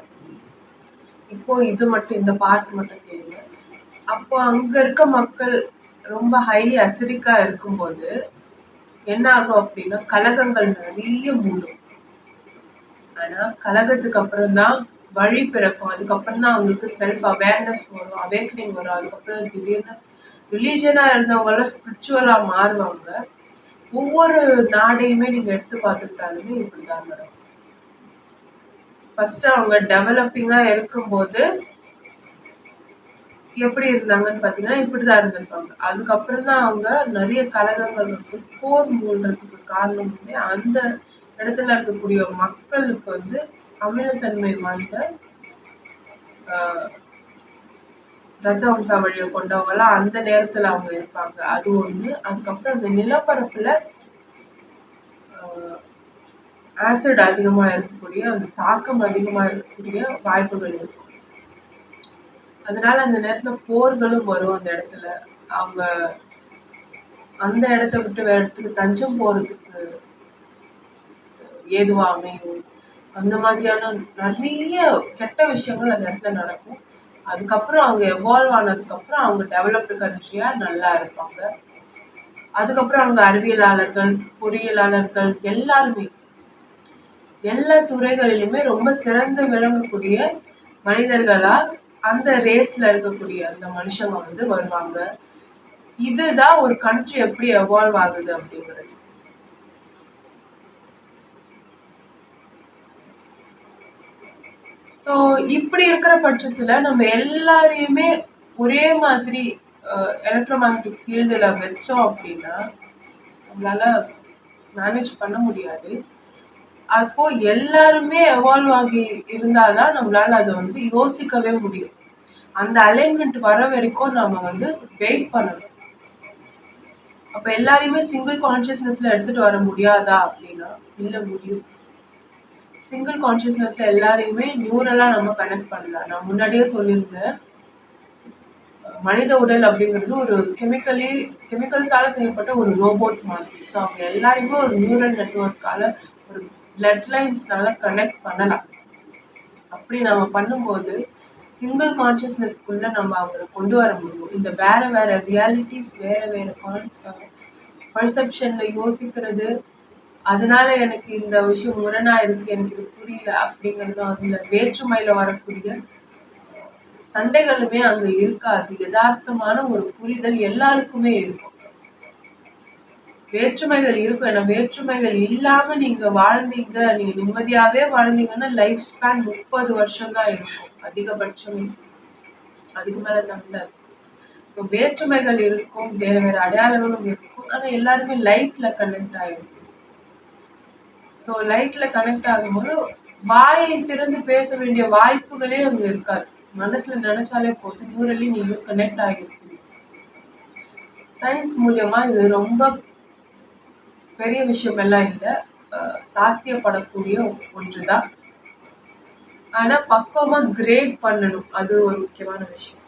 இப்போ இது மட்டும், இந்த பார்ட் மட்டும் கேளுங்க. அப்போ அங்க இருக்க மக்கள் ரொம்ப ஹைலி அசிடிக்கா இருக்கும்போது என்ன ஆகும் அப்படின்னா கலகங்கள் நிறைய மூடும். ஆனா கலகத்துக்கு அப்புறம் தான் வழி பிறக்கும். அதுக்கப்புறம் தான் அவங்களுக்கு செல்ஃப் அவேர்னஸ் வரும், அவேக்கனிங் வரும். அதுக்கப்புறம் திடீர்னு ரிலீஜனா இருந்தவங்க எல்லாம் ஸ்பிரிச்சுவலா மாறுவாங்க. ஒவ்வொரு நாடையுமே நீங்க எடுத்து பார்த்துக்கிட்டாலுமே இப்படிதான் நடக்கும். ஃபர்ஸ்ட் அவங்க டெவலப்பிங்கா இருக்கும்போது எப்படி இருந்தாங்கன்னு பாத்தீங்கன்னா இப்படிதான் இருந்திருப்பாங்க. அதுக்கப்புறம் தான் அவங்க நிறைய கலகங்கள் வந்து போர் மூழ்றதுக்கு காரணமே அந்த இடத்துல இருக்கக்கூடிய மக்களுக்கு வந்து அமிலத்தன்மை வாய்ந்த ரத்த வம்சாவழியை கொண்டவங்க எல்லாம் அந்த நேரத்துல அவங்க இருப்பாங்க. அது ஒண்ணு. அதுக்கப்புறம் அந்த நிலப்பரப்புல ஆசிட் அதிகமா இருக்கக்கூடிய அந்த தாக்கம் அதிகமா இருக்கக்கூடிய வாய்ப்புகள் இருக்கும். அதனால அந்த நேரத்துல போர்களும் வரும். அந்த இடத்துல அவங்க அந்த இடத்த விட்டு வேற இடத்துக்கு தஞ்சம் போறதுக்கு ஏதுவா அமையும். அந்த மாதிரியான நிறைய கெட்ட விஷயங்கள் அந்த இடத்துல நடக்கும். அதுக்கப்புறம் அவங்க எவால்வ் ஆனதுக்கு அப்புறம் அவங்க டெவலப்டு கண்ட்ரியா நல்லா இருப்பாங்க. அதுக்கப்புறம் அவங்க அறிவியலாளர்கள், பொறியியலாளர்கள் எல்லாருமே எல்லா துறைகளிலுமே ரொம்ப சிறந்து விளங்கக்கூடிய மனிதர்களா அந்த ரேஸ்ல இருக்கக்கூடிய அந்த மனுஷங்க வந்து வருவாங்க. இதுதான் ஒரு கண்ட்ரி எப்படி எவால்வ் ஆகுது அப்படிங்கிறது. ஸோ இப்படி இருக்கிற பட்சத்துல நம்ம எல்லாரையுமே ஒரே மாதிரி எலக்ட்ரோமேக்னெட்டிக் ஃபீல்டுல வச்சோம் அப்படின்னா நம்மளால மேனேஜ் பண்ண முடியாது. அப்போ எல்லாருமே எவால்வ் ஆகி இருந்தாதான் நம்மளால அதை வந்து யோசிக்கவே முடியும். அந்த அலைன்மெண்ட் வர வரைக்கும் நாம வந்து வெயிட் பண்ணணும். அப்ப எல்லாரையுமே சிங்கிள் கான்சியஸ்னஸ்ல எடுத்துட்டு வர முடியாதா அப்படின்னா இல்ல, முடியும். சிங்கிள் கான்சியஸ்னஸ்ல எல்லாரையுமே நியூரலா நம்ம கனெக்ட் பண்ணலாம். நான் முன்னாடியே சொல்லியிருந்தேன், மனித உடல் அப்படிங்கிறது ஒரு கெமிக்கல்ஸால செய்யப்பட்ட ஒரு ரோபோட் மாதிரி. ஸோ அவங்க எல்லாருமே ஒரு நியூரல் நெட்வொர்க்கால, ஒரு பிளட் லைன்ஸ்னால கனெக்ட் பண்ணலாம். அப்படி நம்ம பண்ணும்போது சிங்கிள் கான்சியஸ்னஸ்க்குள்ள நம்ம அவங்களை கொண்டு வர முடியும். இந்த வேற வேற ரியாலிட்டிஸ், வேற வேற பர்செப்ஷன்ல யோசிக்கிறது, அதனால எனக்கு இந்த விஷயம் முரணா இருக்கு, எனக்கு இது புரியல அப்படிங்கிறது, அதுல வேற்றுமையில வரக்கூடிய சண்டைகளுமே அங்க இருக்காது. யதார்த்தமான ஒரு புரிதல் எல்லாருக்குமே இருக்கும். வேற்றுமைகள் இருக்கும். ஏன்னா வேற்றுமைகள் இல்லாம நீங்க வாழ்ந்தீங்க, நீங்க நிம்மதியாவே வாழ்ந்தீங்கன்னா லைஃப் ஸ்பேன் 30 வருஷம் தான் இருக்கும் அதிகபட்சம். அதுக்கு மேல தந்தாது. ஸோ வேற்றுமைகள் இருக்கும், வேற வேற அடையாளங்களும் இருக்கும். ஆனா எல்லாருமே லைட்ல கனெக்ட் ஆயிருக்கும். ஸோ லைட்ல கனெக்ட் ஆகும்போது வாயை திறந்து பேச வேண்டிய வாய்ப்புகளே அங்க இருக்காது. மனசுல நினைச்சாலே போதும், நியூரலி நீங்க கனெக்ட் ஆகிருக்கீங்க. சயின்ஸ் மூலியமா இது ரொம்ப பெரிய விஷயம் எல்லாம் இல்லை, சாத்தியப்படக்கூடிய ஒன்றுதான். ஆனா பக்குவமா கிரேட் பண்ணணும், அது ஒரு முக்கியமான விஷயம்.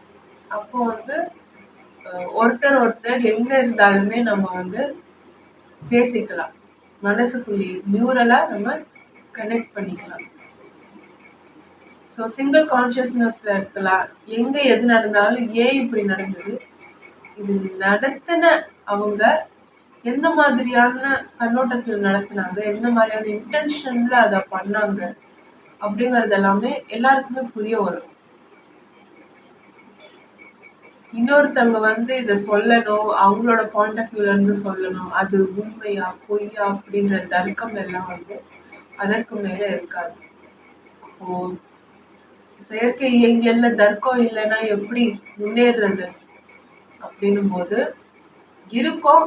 அப்போ வந்து ஒருத்தர் எங்க இருந்தாலுமே நம்ம வந்து பேசிக்கலாம், மனசுக்குள்ளேயே நியூரலா நம்ம கனெக்ட் பண்ணிக்கலாம். ஸோ சிங்கிள் கான்சியஸ்னஸ்ல இருக்கலாம். எங்க எது நடந்தாலும் ஏன் இப்படி நடந்தது, இது நடத்தின அவங்க எந்த மாதிரியான கண்ணோட்டத்துல நடத்தினாங்க, எந்த மாதிரியான இன்டென்ஷன்ல அதை பண்ணாங்க அப்படிங்கறது எல்லாமே எல்லாருக்குமே புரிய வரும். இன்னொருத்தவங்க வந்து இதை சொல்லணும், அவங்களோட பாயிண்ட் ஆஃப் வியூல இருந்து சொல்லணும், அது உண்மையா பொய்யா அப்படின்ற தர்க்கம் எல்லாம் வந்து அதற்கு மேல இருக்காது. அப்போ செயற்கை இயங்கியல்ல தர்க்கம் இல்லைன்னா எப்படி முன்னேறது அப்படின்னும் போது இருக்கும்.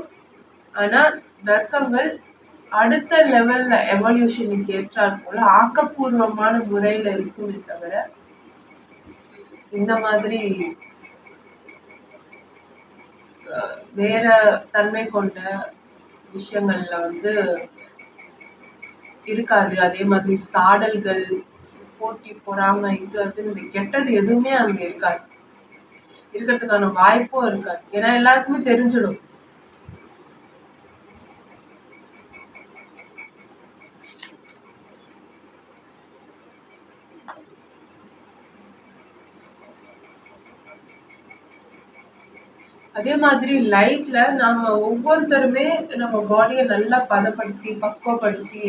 ஆனா தர்க்கங்கள் அடுத்த லெவல்ல எவல்யூஷனுக்கு ஏற்றாற் போல ஆக்கப்பூர்வமான முறையில இருக்குமே தவிர இந்த மாதிரி வேற தன்மை கொண்ட விஷயங்கள்ல வந்து இருக்காது. அதே மாதிரி சாடல்கள், போட்டி பொறாமை, இது வந்து இந்த கெட்டது எதுவுமே அங்க இருக்காது, இருக்கிறதுக்கான வாய்ப்பும் இருக்காது. ஏன்னா எல்லாருக்குமே தெரிஞ்சிடும். அதே மாதிரி லைஃப்ல நாம ஒவ்வொருத்தருமே நம்ம பாடியை நல்லா பதப்படுத்தி பக்குவப்படுத்தி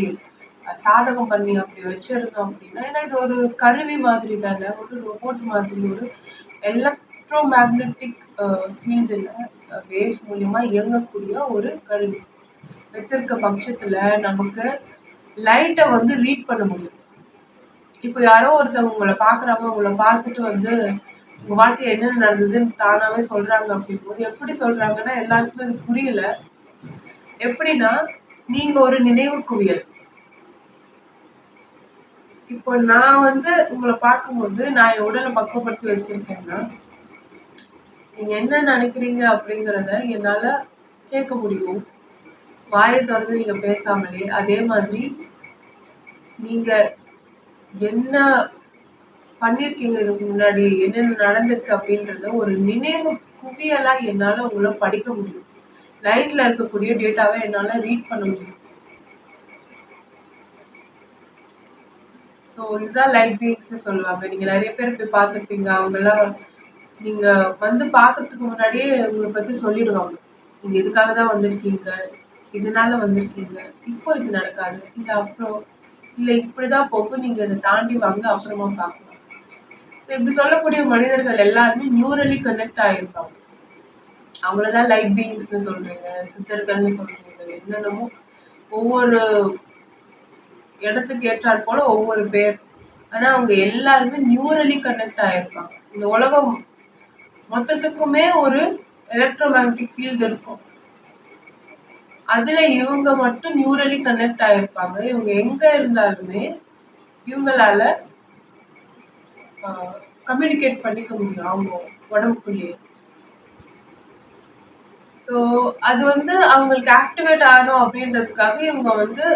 சாதகம் பண்ணி அப்படி வச்சிருந்தோம் அப்படின்னா, ஏன்னா இது ஒரு கருவி மாதிரி தானே, ஒரு ரோபோட் மாதிரி, ஒரு எலக்ட்ரோ மேக்னெட்டிக் ஃபீல்டுல வேவ்ஸ் மூலியமா இயங்கக்கூடிய ஒரு கருவி வச்சிருக்க பட்சத்துல நமக்கு லைட்டை வந்து ரீட் பண்ண முடியும். இப்போ யாரோ ஒருத்தவங்க உங்களை பாக்குறாங்க, உங்களை பார்த்துட்டு வந்து உங்க வாழ்க்கையில என்னென்ன நடந்ததுன்னு தானாவே சொல்றாங்க. அப்படிங்கும்போது எப்படி சொல்றாங்கன்னா எல்லாருக்குமே அது புரியல. எப்படின்னா, நீங்க ஒரு நினைவு குவியல். இப்போ நான் வந்து உங்களை பார்க்கும்போது நான் என் உடலை பக்குவப்படுத்தி வச்சிருக்கேன்னா நீங்க என்ன நினைக்கிறீங்க அப்படிங்கிறத என்னால கேட்க முடியும், வாயை திறந்து நீங்க பேசாமலே. அதே மாதிரி நீங்க என்ன பண்ணிருக்கீங்க, இதுக்கு முன்னாடி என்னென்ன நடந்திருக்கு அப்படின்றத ஒரு நினைவு குவியலா என்னால உங்களை படிக்க முடியும். லைட்ல இருக்கக்கூடிய டேட்டாவை என்னால ரீட் பண்ண முடியும். ஸோ இதுதான் லைட் பீயிங்ஸ்னு சொல்லுவாங்க. நீங்க நிறைய பேர் போய் பார்த்துருப்பீங்க. அவங்க எல்லாம் நீங்க வந்து பார்க்கறதுக்கு முன்னாடியே உங்களை பத்தி சொல்லிடுவாங்க. நீங்க இதுக்காக தான் வந்திருக்கீங்க, இதனால வந்திருக்கீங்க, இப்போ இது நடக்காது, இல்ல அப்புறம், இல்ல இப்படிதான் போகும், நீங்க இதை தாண்டி வாங்க, அப்புறமா பார்க்கலாம். ஸோ இப்படி சொல்லக்கூடிய மனிதர்கள் எல்லாருமே நியூரலி கனெக்ட் ஆயிருப்பாங்க. அவங்களதான் லைட் பீயிங்ஸ்னு சொல்றீங்க, சித்தர்கள்னு சொல்றீங்க, என்னென்னமோ ஒவ்வொரு இடத்துக்கு ஏற்றாற் போல ஒவ்வொரு பேர். ஆனா அவங்க எல்லாருமே நியூரலி கனெக்ட் ஆயிருப்பாங்க. இந்த உலகம் மொத்தத்துக்குமே ஒரு எலக்ட்ரோ மேக்னெட்டிக் ஃபீல்டு இருக்கும். அதுல இவங்க மட்டும் நியூரலி கனெக்ட் ஆயிருப்பாங்க. இவங்க எங்க இருந்தாலுமே இவங்களால கம்யூனிகேட் பண்ணிக்க முடியும் அவங்க உடம்புக்குள்ளேயே. ஸோ அது வந்து அவங்களுக்கு ஆக்டிவேட் ஆகணும் அப்படின்றதுக்காக இவங்க வந்து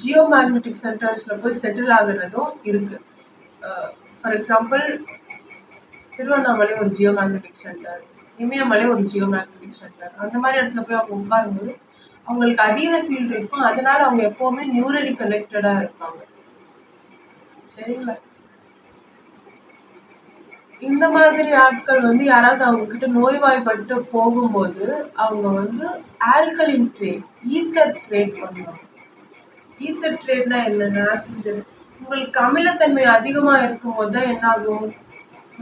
ஜியோ மேக்னெட்டிக் சென்டர்ஸ்ல போய் செட்டில் ஆகுறதும் இருக்கு. ஃபார் எக்ஸாம்பிள் திருவண்ணாமலை ஒரு ஜியோ மேக்னெட்டிக் சென்டர், இமயமலை ஒரு ஜியோ மேக்னெட்டிக் சென்டர். அந்த மாதிரி இடத்துல போய் அவங்க உட்காரும்போது அவங்களுக்கு அதீத ஃபீல்டு இருக்கும். அதனால அவங்க எப்பவுமே நியூரலி கனெக்டடா இருப்பாங்க. சரிங்களா? இந்த மாதிரி ஆட்கள் வந்து யாராவது அவங்க கிட்ட நோய்வாய்ப்பட்டு போகும்போது அவங்க வந்து ஆல்கலின் ட்ரேட், ஈத்தர் ட்ரேட் பண்ணுவாங்க. ஈத்தர் ட்ரேட்னா என்னன்னா, உங்களுக்கு அமிலத்தன்மை அதிகமா இருக்கும்போது தான் என்ன ஆகும்,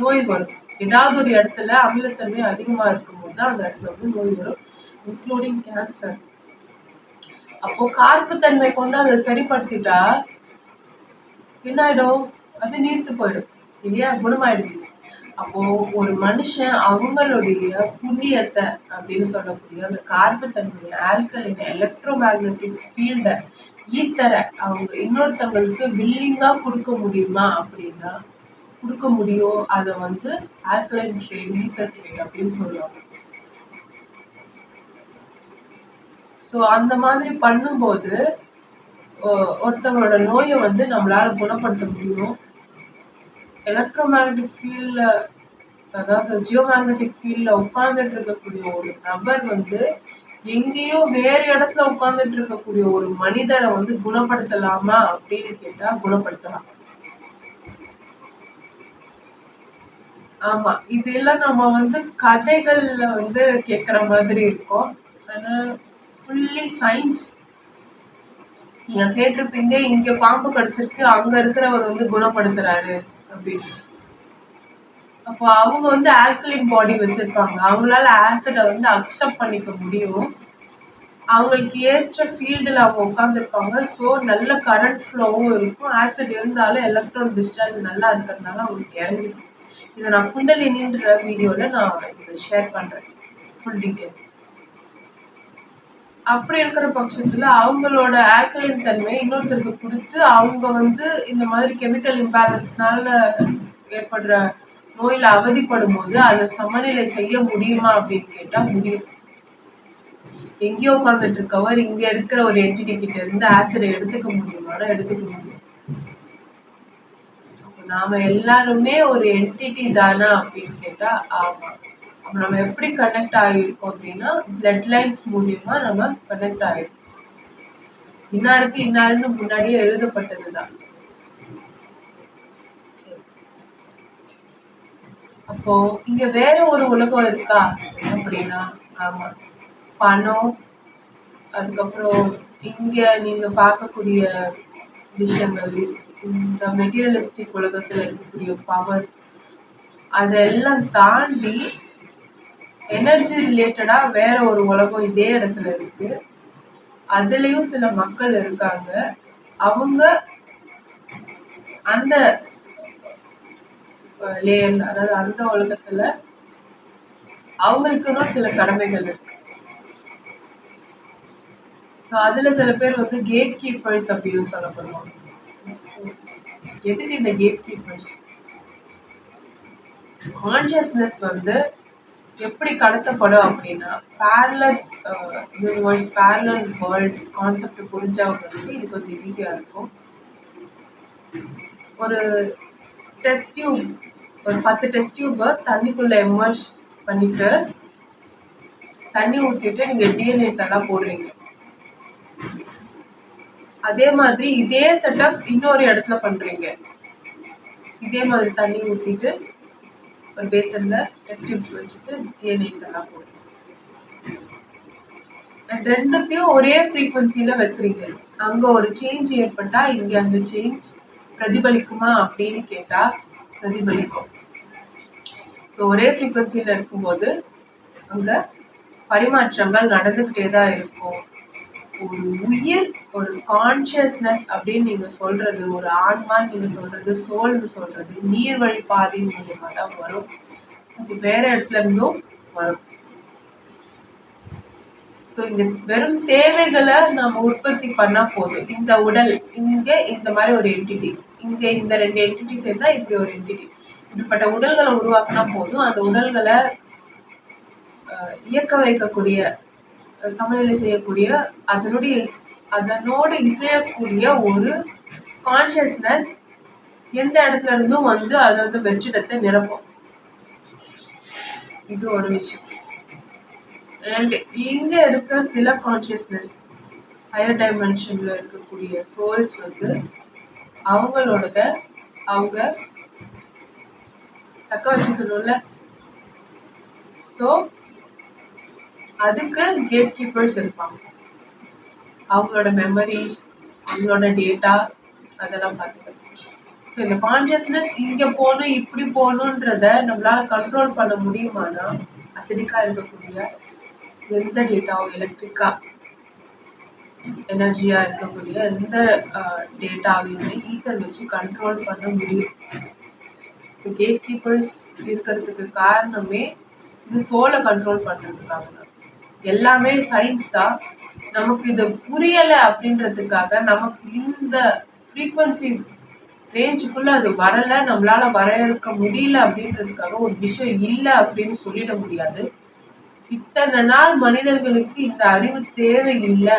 நோய் வரும். ஏதாவது ஒரு இடத்துல அமிலத்தன்மை அதிகமா இருக்கும்போது தான் அந்த இடத்துல வந்து நோய் வரும், இன்க்ளூடிங் கேன்சர். அப்போ கார்ப்புத்தன்மை கொண்டு அதை சரிப்படுத்திட்டா என்ன ஆயிடும், அது நீர்த்து போயிடும் இல்லையா, குணமாயிடுது. அப்போ ஒரு மனுஷன் அவங்களுடைய புண்ணியத்தை அப்படின்னு சொல்லக்கூடிய அந்த கார்பத்தன்மை, ஆல்கலின், எலக்ட்ரோ மேக்னெட்டிக் ஃபீல்ட, ஈத்தரை அவங்க இன்னொருத்தவங்களுக்கு வில்லிங்கா கொடுக்க முடியுமா அப்படின்னா கொடுக்க முடியும். அதை வந்து ஆல்கலைன் ட்ரேட், ஈத்தர் ட்ரேட் அப்படின்னு சொல்லுவாங்க. ஸோ அந்த மாதிரி பண்ணும்போது ஒருத்தவங்களோட நோயை வந்து நம்மளால குணப்படுத்த முடியும். எலக்ட்ரோ மேக்னெட்டிக் ஃபீல்ட்ல, அதாவது ஜியோ மேக்னெட்டிக் ஃபீல்ட்ல உட்கார்ந்துட்டு இருக்கக்கூடிய ஒரு நபர் வந்து எங்கேயோ வேற இடத்துல உட்கார்ந்துட்டு இருக்கக்கூடிய ஒரு மனிதரை வந்து குணப்படுத்தலாமா அப்படின்னு கேட்டா குணப்படுத்தலாம். ஆமா, இதெல்லாம் நம்ம வந்து கதைகள்ல வந்து கேக்குற மாதிரி இருக்கும். ஆனா ஃபுல்லி சயின்ஸ். நீங்க கேட்டிருப்பீங்க, இங்க பாம்பு கடிச்சிருக்கு, அங்க இருக்கிறவர் வந்து குணப்படுத்துறாரு அப்படின்னு. அப்போ அவங்க வந்து ஆல்கலின் பாடி வச்சிருப்பாங்க. அவங்களால ஆசிட வந்து அக்செப்ட் பண்ணிக்க முடியும். அவங்களுக்கு ஏற்ற ஃபீல்டில் அவங்க உட்காந்துருப்பாங்க. ஸோ நல்ல கரண்ட் ஃப்ளோவும் இருக்கும். ஆசிட் இருந்தாலும் எலக்ட்ரான் டிஸ்சார்ஜ் நல்லா இருக்கிறதுனால அவங்களுக்கு இறங்கிடும். இதை நான் குண்டலினின்ற வீடியோவில் நான் இதை ஷேர் பண்ணுறேன், ஃபுல் டீட்டெயில். அப்படி இருக்கிற பட்சத்தில் அவங்களோட ஆல்கலின் தன்மை இன்னொருத்தருக்கு கொடுத்து அவங்க வந்து இந்த மாதிரி கெமிக்கல் இம்பேலன்ஸ்னால ஏற்படுற நோயில அவதிப்படும் போது அதை சமநிலை செய்ய முடியுமா அப்படின்னு கேட்டா முடியும். எங்கேயோ உட்கார்ந்துட்டு இருக்கவர் இங்க இருக்கிற ஒரு என்டிட்டி கிட்ட இருந்து ஆசிடை எடுத்துக்க முடியுமானா எடுத்துக்க முடியும். நாம எல்லாருமே ஒரு என்டிட்டி தானா அப்படின்னு கேட்டா ஆமா. அப்ப நம்ம எப்படி கனெக்ட் ஆகிருக்கோம் அப்படின்னா பிளட் லைன்ஸ் மூலியமா நம்ம கனெக்ட் ஆகிருக்கோம். இன்னாருக்கு இன்னாருன்னு முன்னாடியே எழுதப்பட்டதுதான். அப்போ இங்க வேற ஒரு உலகம் இருக்கா அப்படின்னா ஆமா, பணம், அதுக்கப்புறம் இங்க நீங்க பார்க்கக்கூடிய விஷயங்கள், இந்த மெட்டீரியலிஸ்டிக் உலகத்துல இருக்கக்கூடிய பவர், அதெல்லாம் தாண்டி எனர்ஜி ரிலேட்டடா வேற ஒரு உலகம் இதே இடத்துல இருக்கு. அதுலயும் சில மக்கள் இருக்காங்க. அவங்க அந்த லேயர்ல, அதாவது அந்த உலகத்துல அவங்களுக்குதான் சில கடமைகள் இருக்கு. ஸோ அதுல சில பேர் வந்து கேட் கீப்பர்ஸ் அப்படின்னு சொல்லப்படுவாங்க. எதுக்கு இந்த கேட் கீப்பர்ஸ்? கான்சியஸ்னஸ் வந்து எப்படி கடத்தப்படும் அப்படின்னா parallel universe, parallel world concept புரிஞ்சவங்களுக்கு இது கொஞ்சம் ஈஸியா இருக்கும். ஒரு டெஸ்ட் டியூப், ஒரு 10 டெஸ்ட் டியூபை தண்ணிக்குள்ள எமர்ஜ் பண்ணிட்டு தண்ணி ஊற்றிட்டு நீங்க டிஎன்ஏஸ் எல்லாம் போடுறீங்க. அதே மாதிரி இதே செட்டப் இன்னொரு இடத்துல பண்றீங்க. இதே மாதிரி தண்ணி ஊற்றிட்டு ஒரு பேசன்ல டெஸ்ட் டியூப்ஸ் வச்சுட்டு டிஎன்ஏஸ் எல்லாம் போடுறீங்க. ரெண்டுத்தையும் ஒரே ஃப்ரீக்வன்சியில வைக்கிறீங்க. அங்க ஒரு சேஞ்ச் ஏற்பட்டா இங்க அந்த சேஞ்ச் பிரதிபலிக்குமா அப்படின்னு கேட்டா பிரதிபலிக்கும். ஸோ ஒரே ஃப்ரீக்வன்சியில இருக்கும்போது அங்க பரிமாற்றங்கள் நடந்துகிட்டே தான் இருக்கும். ஒரு உயிர், ஒரு கான்சியஸ்னஸ் அப்படின்னு நீங்க சொல்றது, ஒரு ஆன்மான்னு நீங்க சொல்றது, சோல்னு சொல்றது நீர் வழி பாதை மூலமா தான் வரும். அது வேற இடத்துல இருந்தும் வரும். ஸோ இந்த வெறும் தேவைகளை நம்ம உற்பத்தி பண்ணா போதும். இந்த உடல் இங்க இந்த மாதிரி ஒரு என்டிட்டி, இங்க இந்த 2 என்டிட்டி சேர்ந்தா இப்படி ஒரு என்டிட்டி, இப்படிப்பட்ட உடல்களை உருவாக்குனா போதும். அந்த உடல்களை இயக்க வைக்கக்கூடிய, சமநிலை செய்யக்கூடிய, அதனோடு இசையக்கூடிய ஒரு கான்சியஸ்னஸ் எந்த இடத்துல இருந்தும் வந்து அதாவது வெற்றிடத்தை நிரப்பும். இது ஒரு விஷயம். அண்ட் இங்க இருக்க சில கான்சியஸ்னஸ், ஹையர் டைமென்ஷன்ல இருக்கக்கூடிய சோல்ஸ் வந்து அவங்களோடத அவங்க தக்க வச்சுக்கணும்ல. ஸோ அதுக்கு கேட் கீப்பர்ஸ் இருப்பாங்க. அவங்களோட மெமரிஸ், அவங்களோட டேட்டா அதெல்லாம் பார்த்துக்கணும். ஸோ இந்த கான்சியஸ்னஸ் இங்கே போகணும் இப்படி போகணுன்றத நம்மளால கண்ட்ரோல் பண்ண முடியுமானா, அசிடிக்காக இருக்கக்கூடிய எந்த டேட்டாவும், எலக்ட்ரிக்கா எனர்ஜியா இருக்கக்கூடிய எந்த டேட்டாவையுமே ஈத்தர் வச்சு கண்ட்ரோல் பண்ண முடியும். ஸோ கேட் கீப்பர்ஸ் இருக்கிறதுக்கு காரணமே இந்த சோலை கண்ட்ரோல் பண்றதுக்காக தான். எல்லாமே சயின்ஸ் தான். நமக்கு இது புரியலை அப்படின்றதுக்காக, நமக்கு இந்த ஃப்ரீக்வன்சி ரேஞ்சுக்குள்ள அது வரலை, நம்மளால வரையறுக்க முடியல அப்படின்றதுக்காக ஒரு விஷயம் இல்லை அப்படின்னு சொல்லிட முடியாது. இத்தனை நாள் மனிதர்களுக்கு இந்த அறிவு தேவை இல்லை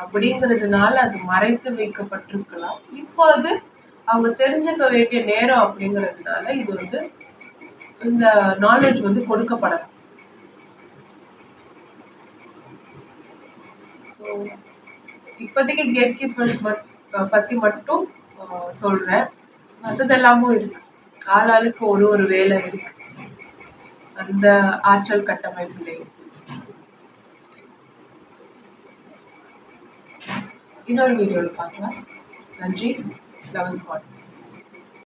அப்படிங்கிறதுனால அது மறைத்து வைக்கப்பட்டிருக்கலாம். இப்போ அது அவங்க தெரிஞ்சுக்க வேண்டிய நேரம் அப்படிங்கிறதுனால இது வந்து இந்த நாலேஜ் வந்து கொடுக்கப்படலாம். ஸோ இப்போதைக்கு கேட் கீப்பர்ஸ் பத்தி மட்டும் சொல்றேன். மற்றதெல்லாமும் இருக்கு. ஆளாளுக்கு ஒரு ஒரு வேலை இருக்கு அந்த ஆற்றல் கட்டமைப்புலையும். இன்னொரு வீடியோவில் பார்க்கலாம். நன்றி. Love is God.